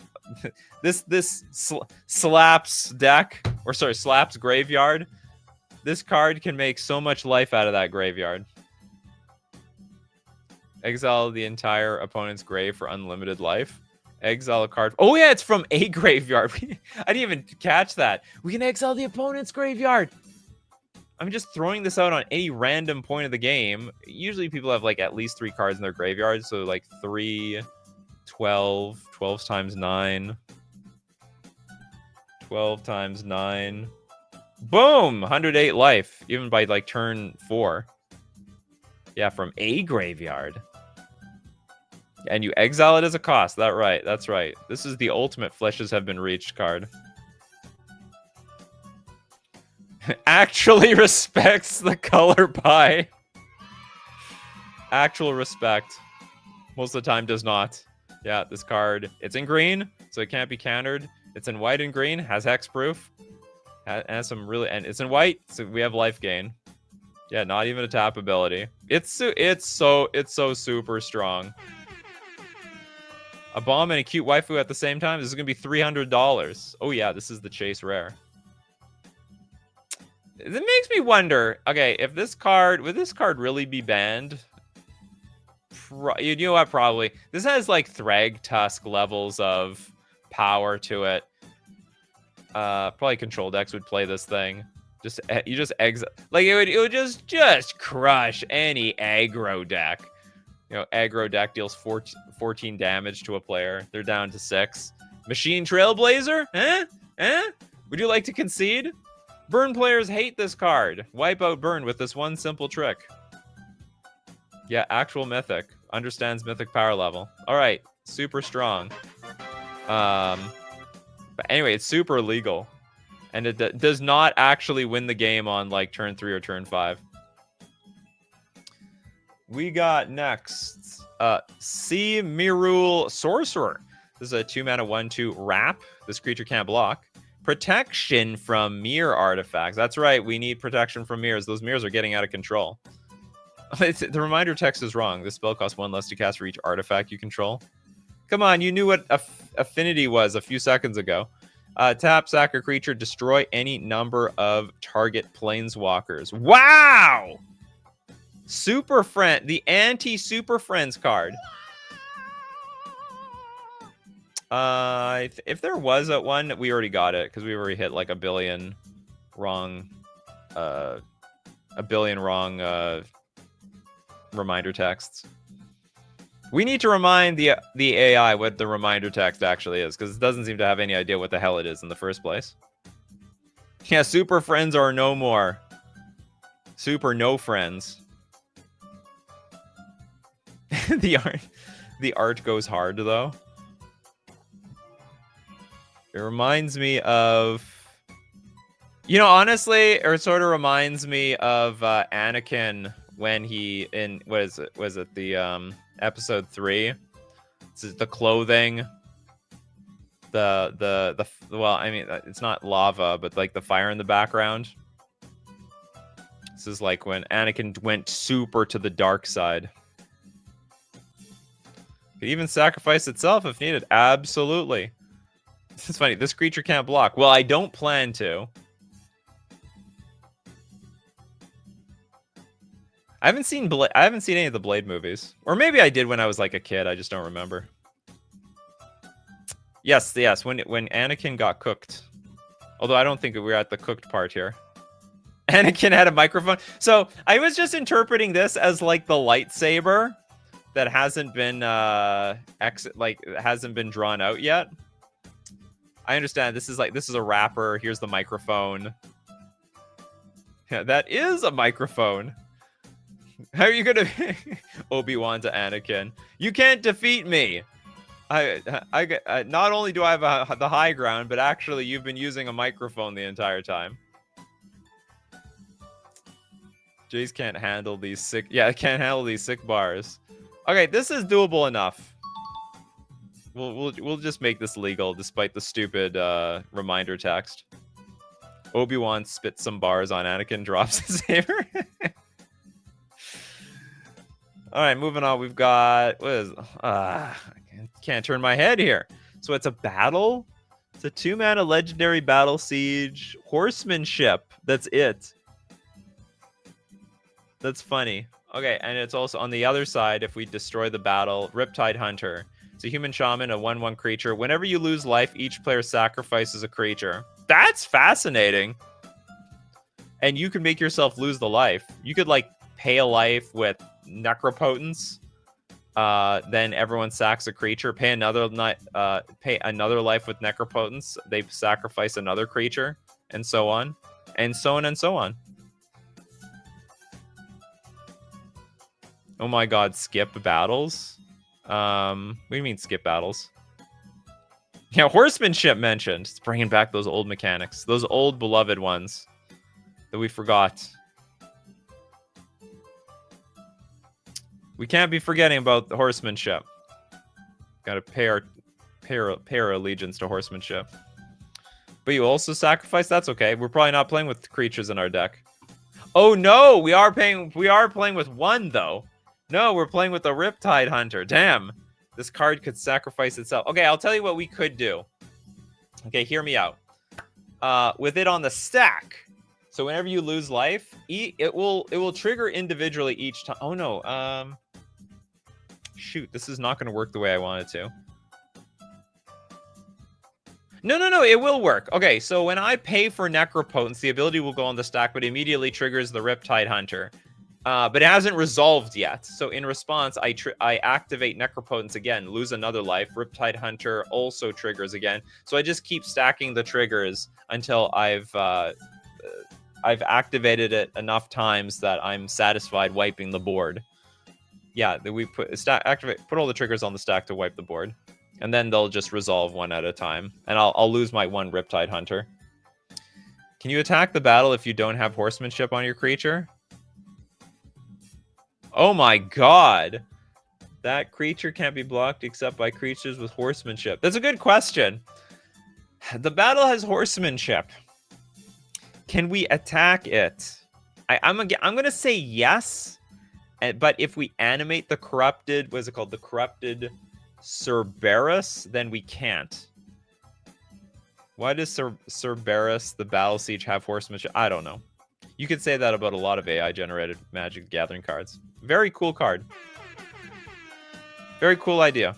this slaps deck, or sorry, slaps graveyard. This card can make so much life out of that graveyard. Exile the entire opponent's grave for unlimited life. Exile a card. Oh yeah, it's from a graveyard. I didn't even catch that. We can exile the opponent's graveyard. I'm just throwing this out on any random point of the game. Usually people have like at least 3 cards in their graveyard. So like 3, 12, 12 times 9. 12 times 9. Boom! 108 life. Even by like turn 4. Yeah, from a graveyard. And you exile it as a cost. That's right. This is the ultimate fleshes have been reached card. Actually respects the color pie. Actual respect. Most of the time does not. Yeah, this card, it's in green, so it can't be countered. It's in white and green, has hexproof. Has some really, and it's in white, so we have life gain. Yeah, not even a tap ability. It's so super strong. A bomb and a cute waifu at the same time. This is gonna be $300. Oh yeah, this is the chase rare. It makes me wonder, okay, if this card, would this card really be banned? You know what, probably. This has like Thrag Tusk levels of power to it. Probably control decks would play this thing. You just exile, like it would just crush any aggro deck. You know, aggro deck deals 14 damage to a player. They're down to 6. Machine Trailblazer? Would you like to concede? Burn players hate this card. Wipe out Burn with this one simple trick. Yeah, actual Mythic. Understands Mythic power level. All right, super strong. But anyway, it's super legal. And it does not actually win the game on like turn 3 or turn 5. We got next Sea Mirul Sorcerer. This is a 2 mana 1/2 wrap. This creature can't block. Protection from mirror artifacts. That's right, we need protection from mirrors. Those mirrors are getting out of control. The reminder text is wrong. This spell costs 1 less to cast for each artifact you control. Come on, you knew what affinity was a few seconds ago. Tap, sack a creature, destroy any number of target planeswalkers. Wow! Super Friend, the anti-Super Friends card. If there was a one, we already got it because we already hit like a billion wrong reminder texts. We need to remind the AI what the reminder text actually is, because it doesn't seem to have any idea what the hell it is in the first place. Yeah, Super Friends are no more. Super no friends. The art goes hard though. It reminds me of, you know, honestly, it sort of reminds me of Anakin when he in was it the episode 3? It's the clothing, the well, I mean, it's not lava, but like the fire in the background. This is like when Anakin went super to the dark side. Could even sacrifice itself if needed. Absolutely. This is funny. This creature can't block. Well, I don't plan to. I haven't seen any of the Blade movies. Or maybe I did when I was like a kid. I just don't remember. Yes. When Anakin got cooked. Although I don't think we're at the cooked part here. Anakin had a microphone. So I was just interpreting this as like the lightsaber that hasn't been hasn't been drawn out yet. I understand this is a wrapper. Here's the microphone. Yeah, that is a microphone. How are you gonna Obi-Wan to Anakin? You can't defeat me. I not only do I have the high ground, but actually you've been using a microphone the entire time. Jace can't handle these sick. Yeah, I can't handle these sick bars. Okay, this is doable enough. We'll just make this legal, despite the stupid reminder text. Obi-Wan spits some bars on Anakin, drops his saber. All right, moving on. We've got I can't turn my head here. So it's a battle. It's a 2-mana legendary battle siege horsemanship. That's it. That's funny. Okay, and it's also on the other side. If we destroy the battle, Riptide Hunter. It's a human shaman, a 1/1 creature. Whenever you lose life, each player sacrifices a creature. That's fascinating. And you can make yourself lose the life. You could like pay a life with Necropotence. Then everyone sacks a creature. Pay another life with Necropotence. They sacrifice another creature, and so on, and so on and so on. Oh my God! Skip battles. What do you mean skip battles? Yeah, horsemanship mentioned. It's bringing back those old mechanics, those old beloved ones that we forgot. We can't be forgetting about the horsemanship. Got to pay our allegiance to horsemanship. But you also sacrifice. That's okay. We're probably not playing with creatures in our deck. Oh no, we are playing with one though. No, we're playing with the Riptide Hunter. Damn, this card could sacrifice itself. Okay, I'll tell you what we could do. Okay, hear me out. With it on the stack. So whenever you lose life, it will trigger individually each time. Oh no, shoot, this is not going to work the way I want it to. No, it will work. Okay, so when I pay for Necropotence, the ability will go on the stack, but immediately triggers the Riptide Hunter. But it hasn't resolved yet. So in response, I activate Necropotence again, lose another life. Riptide Hunter also triggers again. So I just keep stacking the triggers until I've activated it enough times that I'm satisfied wiping the board. Yeah, we put all the triggers on the stack to wipe the board, and then they'll just resolve one at a time. And I'll lose my one Riptide Hunter. Can you attack the battle if you don't have horsemanship on your creature? Oh my God. That creature can't be blocked except by creatures with horsemanship. That's a good question. The battle has horsemanship. Can we attack it? I'm gonna say yes, but if we animate the corrupted, what is it called? The corrupted Cerberus, then we can't. Why does Cerberus, the battle siege, have horsemanship? I don't know. You could say that about a lot of AI-generated Magic the Gathering cards. Very cool card. Very cool idea.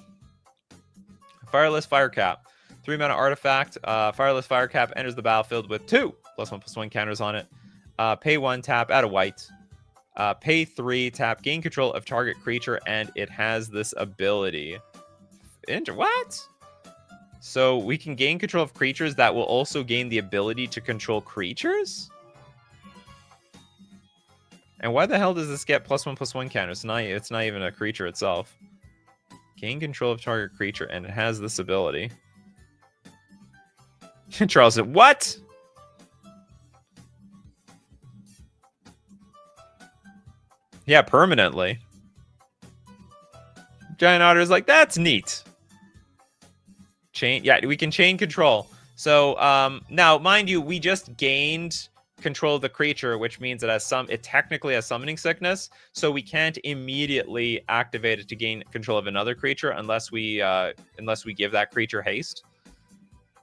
Fireless Firecap. 3-mana artifact. Fireless Firecap enters the battlefield with 2 +1/+1 counters on it. Pay 1, tap, add a white. Pay 3, tap, gain control of target creature, and it has this ability. What? So we can gain control of creatures that will also gain the ability to control creatures? And why the hell does this get +1/+1 counter? It's not even a creature itself. Gain control of target creature, and it has this ability. Charles said, what? Yeah, permanently. Giant Otter is like, that's neat. Yeah, we can chain control. So now, mind you, we just gained control the creature, which means it technically has summoning sickness, so we can't immediately activate it to gain control of another creature unless we give that creature haste.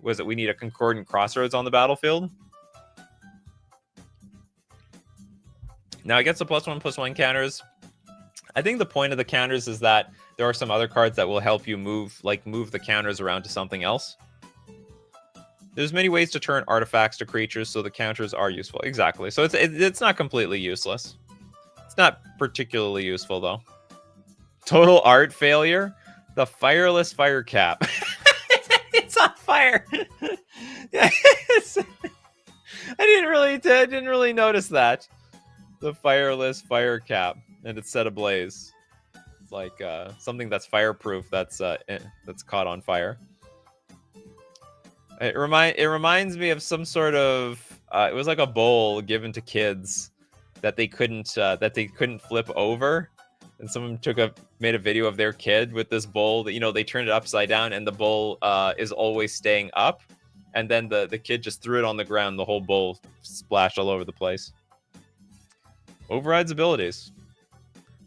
Was it we need a concordant crossroads on the battlefield? Now it gets the +1/+1 counters. I think the point of the counters is that there are some other cards that will help you move the counters around to something else. There's many ways to turn artifacts to creatures, so the counters are useful. Exactly. So it's not completely useless. It's not particularly useful, though. Total art failure. The fireless fire cap. It's on fire. Yeah, I didn't really notice that. The fireless fire cap, and it's set ablaze. It's like something that's fireproof that's caught on fire. It reminds me of some sort of it was like a bowl given to kids that they couldn't flip over, and someone made a video of their kid with this bowl that they turned it upside down, and the bowl is always staying up, and then the kid just threw it on the ground, the whole bowl splashed all over the place. Overrides abilities.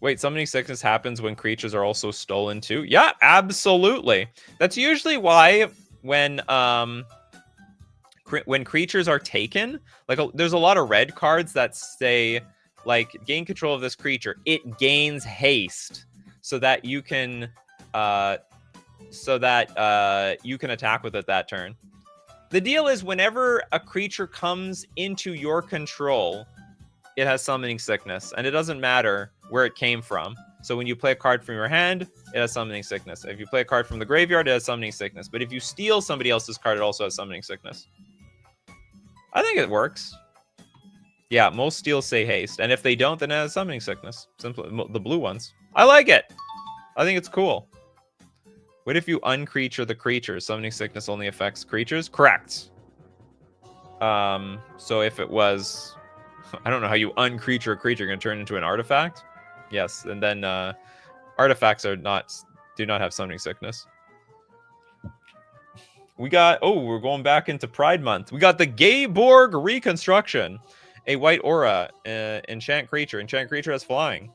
Wait, summoning sickness happens when creatures are also stolen too? Yeah, absolutely. That's usually why when creatures are taken, there's a lot of red cards that say gain control of this creature. It gains haste so that you can attack with it that turn. The deal is whenever a creature comes into your control, it has summoning sickness, and it doesn't matter where it came from. So when you play a card from your hand, it has summoning sickness. If you play a card from the graveyard, it has summoning sickness. But if you steal somebody else's card, it also has summoning sickness. I think it works. Yeah, most steals say haste, and if they don't, then it has summoning sickness. Simply the blue ones. I like it. I think it's cool. What if you uncreature the creature? Summoning sickness only affects creatures? Correct. So if it was, I don't know how you uncreature a creature. You're going to turn into an artifact? Yes, and then artifacts do not have summoning sickness. We're going back into Pride Month. We got the Gayborg Reconstruction. A white aura, enchant creature. Enchant creature has flying.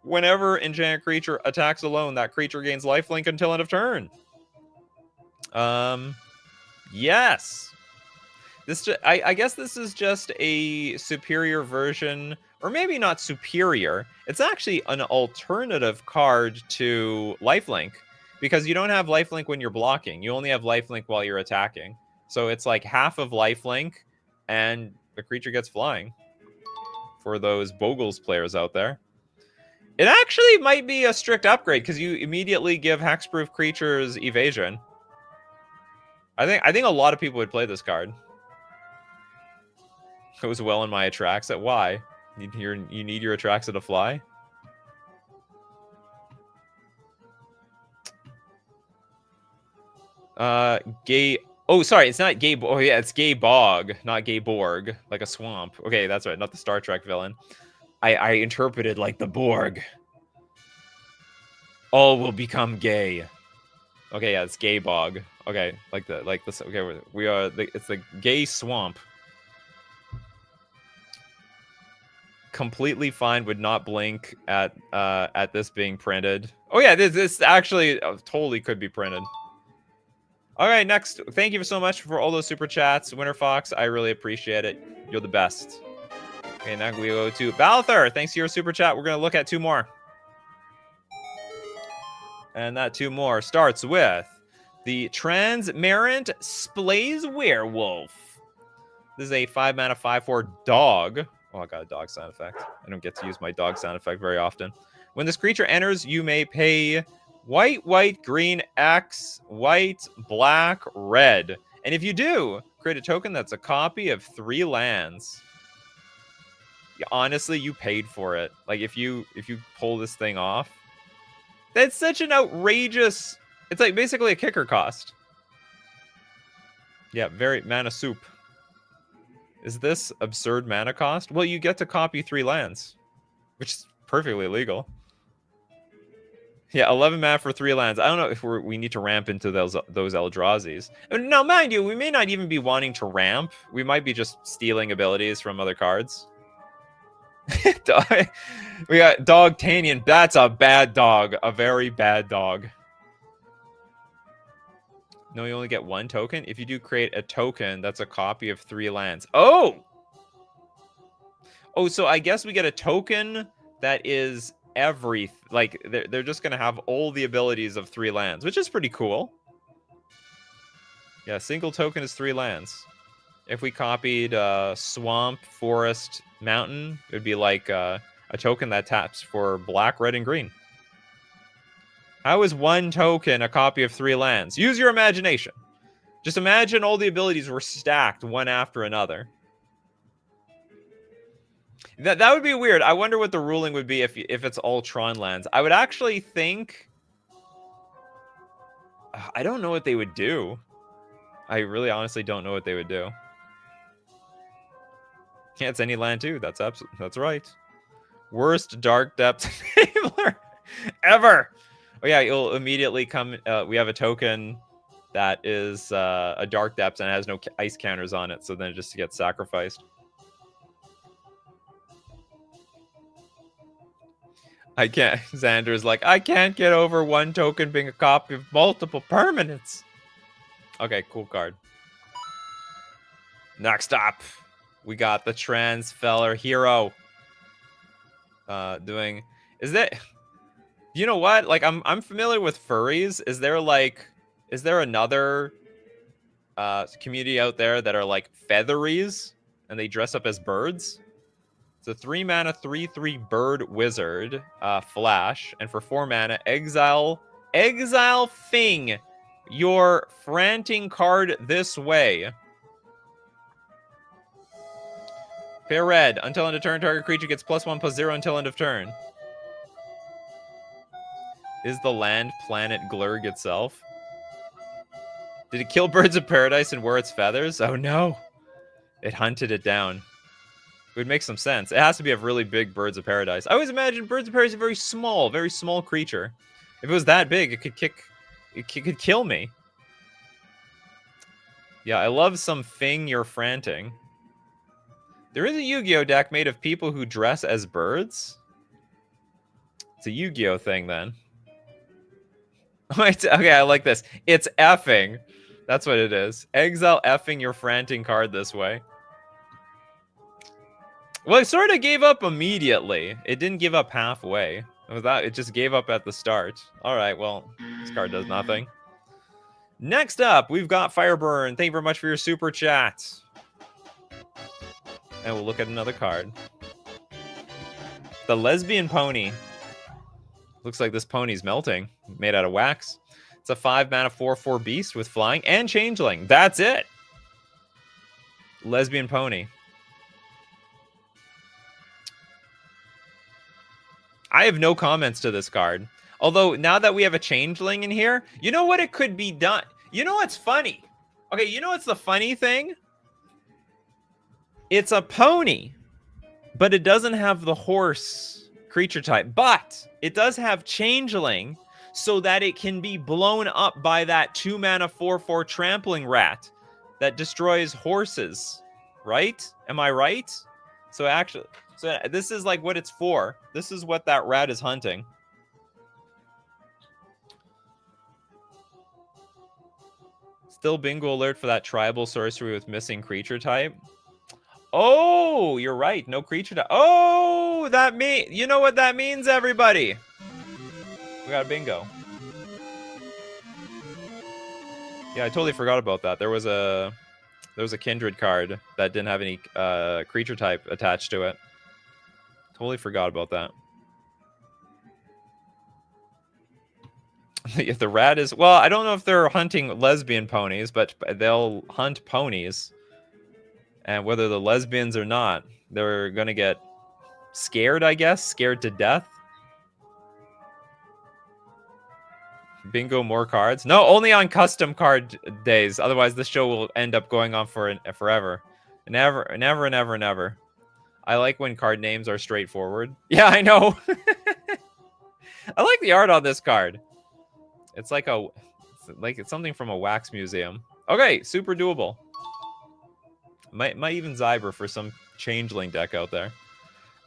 Whenever enchant creature attacks alone, that creature gains lifelink until end of turn. Yes. I guess this is just a superior version, or maybe not superior. It's actually an alternative card to lifelink, because you don't have lifelink when you're blocking. You only have lifelink while you're attacking. So it's like half of lifelink, and the creature gets flying. For those Bogles players out there. It actually might be a strict upgrade, because you immediately give hexproof creatures evasion. I think a lot of people would play this card. Goes well in my Atraxa. Why? You need your Atraxa to fly? Gay. Oh, sorry, it's not gay. Oh, yeah, it's gay bog, not gay Borg, like a swamp. Okay, that's right, not the Star Trek villain. I interpreted like the Borg. All will become gay. Okay, yeah, it's gay bog. Okay, like this. Okay, we are. It's the gay swamp. Completely fine. Would not blink at this being printed. Oh yeah, this actually totally could be printed. All right, next. Thank you so much for all those super chats, Winter Fox. I really appreciate it. You're the best. Okay, now we go to Balthur. Thanks to your super chat. We're gonna look at two more. And that two more starts with the Transparent Splays Werewolf. This is a 5-mana 5/4 dog. Oh, I got a dog sound effect. I don't get to use my dog sound effect very often. When this creature enters, you may pay white, white, green, X, white, black, red. And if you do, create a token that's a copy of 3 lands. Honestly, you paid for it. Like, if you pull this thing off, that's such an outrageous... It's like basically a kicker cost. Yeah, very mana soup. Is this absurd mana cost? Well, you get to copy 3 lands, which is perfectly legal. Yeah, 11 mana for 3 lands. I don't know if we need to ramp into those Eldrazi's. Now, mind you, we may not even be wanting to ramp. We might be just stealing abilities from other cards. We got Dog Tanian. That's a bad dog. A very bad dog. No, you only get 1 token. If you do create a token, that's a copy of 3 lands. Oh! Oh, so I guess we get a token that is like they're just gonna have all the abilities of 3 lands, which is pretty cool. Yeah, single token is 3 lands. If we copied Swamp, Forest, Mountain, it would be like a token that taps for black, red, and green. How is 1 token a copy of 3 lands? Use your imagination. Just imagine all the abilities were stacked one after another. That would be weird. I wonder what the ruling would be if it's all Tron lands. I would actually think... I don't know what they would do. I really honestly don't know what they would do. Yeah, it's any land too. That's right. Worst Dark Depths enabler ever. Oh yeah, you'll immediately come. We have a token that is a Dark Depths and has no ice counters on it, so then it just gets sacrificed. I can't. Xander's like, I can't get over 1 token being a copy of multiple permanents. Okay, cool card. Next up, we got the Transfeller Hero. Is that... You know what? Like, I'm familiar with furries. Is there another community out there that are like featheries and they dress up as birds? It's a 3 mana 3/3 bird wizard, flash, and for 4 mana, exile Fing, your frantic card this way. Pay red. Until end of turn, target creature gets +1/+0 until end of turn. Is the land planet Glurg itself? Did it kill birds of paradise and wear its feathers? Oh no. It hunted it down. It would make some sense. It has to be a really big birds of paradise. I always imagine birds of paradise a very small creature. If it was that big, it could kill me. Yeah, I love some Fing you're frantic. There is a Yu-Gi-Oh deck made of people who dress as birds. It's a Yu-Gi-Oh thing then. Okay, I like this. It's effing. That's what it is. Exile effing your frantic card this way. Well, it sort of gave up immediately. It didn't give up halfway. It just gave up at the start. All right, well, this card does nothing. Next up, we've got Fireburn. Thank you very much for your super chat. And we'll look at another card. The Lesbian Pony. Looks like this pony's melting. Made out of wax. It's a 5 mana 4/4 beast with flying and changeling. That's it. Lesbian Pony. I have no comments to this card. Although, now that we have a changeling in here, you know what it could be done? You know what's funny? Okay, you know what's the funny thing? It's a pony, but it doesn't have the horse creature type. But it does have changeling, so that it can be blown up by that 2 mana 4/4 trampling rat that destroys horses. Right? Am I right? So actually... So this is like what it's for. This is what that rat is hunting. Still bingo alert for that tribal sorcery with missing creature type. Oh, you're right. No creature type. Oh, you know what that means, everybody? We got a bingo. Yeah, I totally forgot about that. There was a kindred card that didn't have any creature type attached to it. Totally forgot about that. If the rat is... Well, I don't know if they're hunting lesbian ponies, but they'll hunt ponies. And whether the lesbians or not, they're going to get scared, I guess. Scared to death. Bingo, more cards. No, only on custom card days. Otherwise, this show will end up going on for forever. Never, never, never, never. I like when card names are straightforward. Yeah, I know. I like the art on this card. It's like it's something from a wax museum. Okay, super doable. Might even Zyber for some changeling deck out there.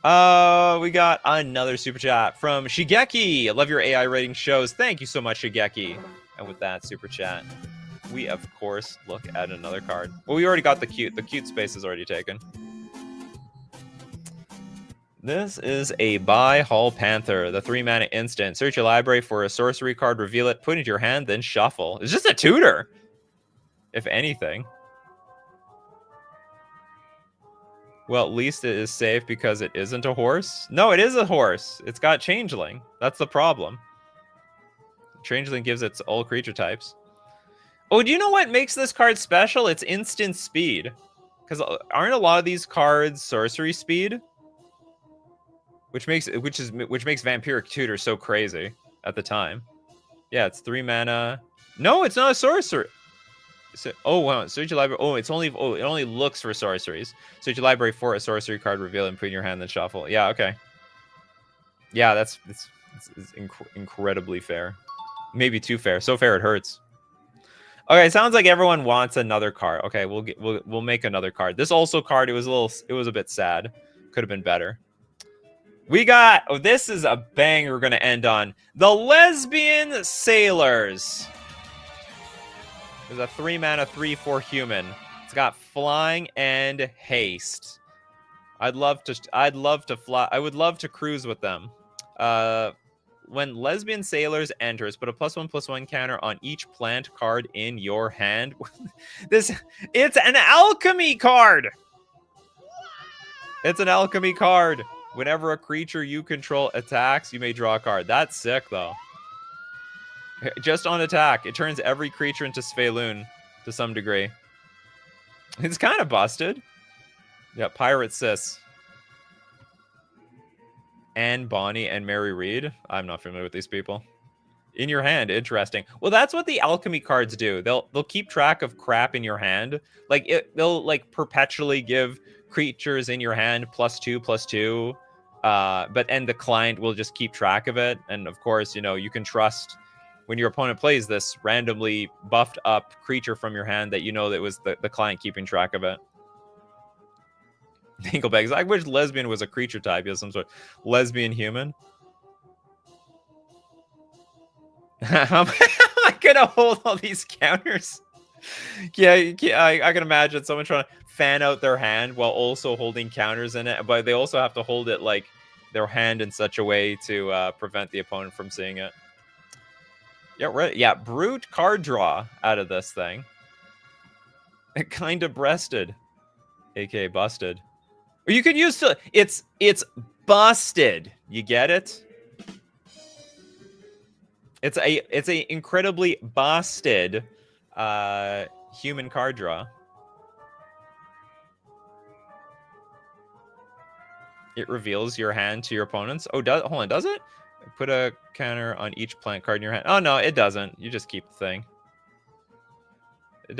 We got another super chat from Shigeki. I love your AI rating shows. Thank you so much, Shigeki. And with that super chat, we of course look at another card. Well, we already got the cute. The cute space is already taken. This is a Buy Hall Panther, the 3-mana instant. Search your library for a sorcery card, reveal it, put it into your hand, then shuffle. It's just a tutor, if anything. Well, at least it is safe because it isn't a horse. No, it is a horse. It's got changeling. That's the problem. Changeling gives its all creature types. Oh, do you know what makes this card special? It's instant speed. Because aren't a lot of these cards sorcery speed? Which makes Vampiric Tutor so crazy at the time. Yeah, it's 3 mana. No, it's not a sorcerer. So, oh wow, search your library. Oh, it only looks for sorceries. Search your library for a sorcery card, reveal it, and put it in your hand, then shuffle. Yeah, okay. Yeah, it's incredibly fair. Maybe too fair. So fair it hurts. Okay, it sounds like everyone wants another card. Okay, we'll make another card. This also card, it was a bit sad. Could have been better. We got, oh, this is a banger we're going to end on. The Lesbian Sailors. There's a 3-mana 3/4 human. It's got flying and haste. I'd love to fly. I would love to cruise with them. When Lesbian Sailors enters, put a +1/+1 counter on each plant card in your hand. It's an alchemy card. It's an alchemy card. Whenever a creature you control attacks, you may draw a card. That's sick, though. Just on attack, it turns every creature into Svelun to some degree. It's kind of busted. Yeah, Pirate Sis. Anne Bonny and Mary Reed. I'm not familiar with these people. In your hand, interesting. Well, that's what the alchemy cards do. They'll keep track of crap in your hand. They'll like perpetually give creatures in your hand +2/+2. And the client will just keep track of it. And of course, you know, you can trust when your opponent plays this randomly buffed up creature from your hand that you know that was the client keeping track of it. Dinklebags. I wish lesbian was a creature type. You have some sort of lesbian human. How am I gonna hold all these counters? Yeah, I can imagine someone trying to fan out their hand while also holding counters in it, but they also have to hold it like their hand in such a way to prevent the opponent from seeing it. Yeah, right. Yeah, brute card draw out of this thing. It kind of breasted, aka busted. Or you could use to. It's busted. You get it? It's a incredibly busted human card draw. It reveals your hand to your opponents. Oh, hold on, does it? Put a counter on each plant card in your hand. Oh, no, it doesn't. You just keep the thing.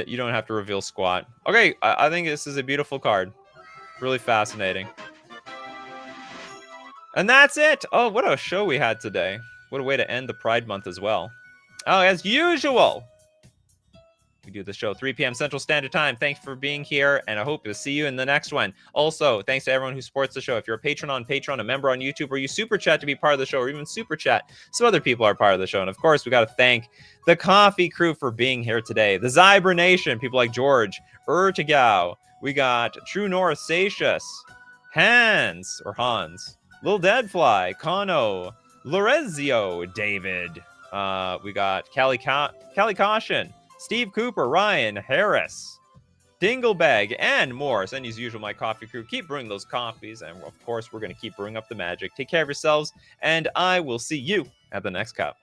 You don't have to reveal squat. Okay, I think this is a beautiful card. Really fascinating. And that's it. Oh, what a show we had today. What a way to end the Pride Month as well. Oh, as usual, we do the show 3 p.m. Central Standard Time. Thanks for being here, and I hope to see you in the next one. Also, thanks to everyone who supports the show. If you're a patron on Patreon, a member on YouTube, or you super chat to be part of the show, or even super chat, some other people are part of the show. And of course, we got to thank the Coffee crew for being here today. The Zyber Nation, people like George, Urtigau. We got True North, Satius, Hans, Lil Deadfly, Kano, Lorezio, David. We got Callie Caution, Steve Cooper, Ryan, Harris, Dinglebag, and more. So, as usual, my coffee crew, keep brewing those coffees. And, of course, we're going to keep brewing up the magic. Take care of yourselves, and I will see you at the next cup.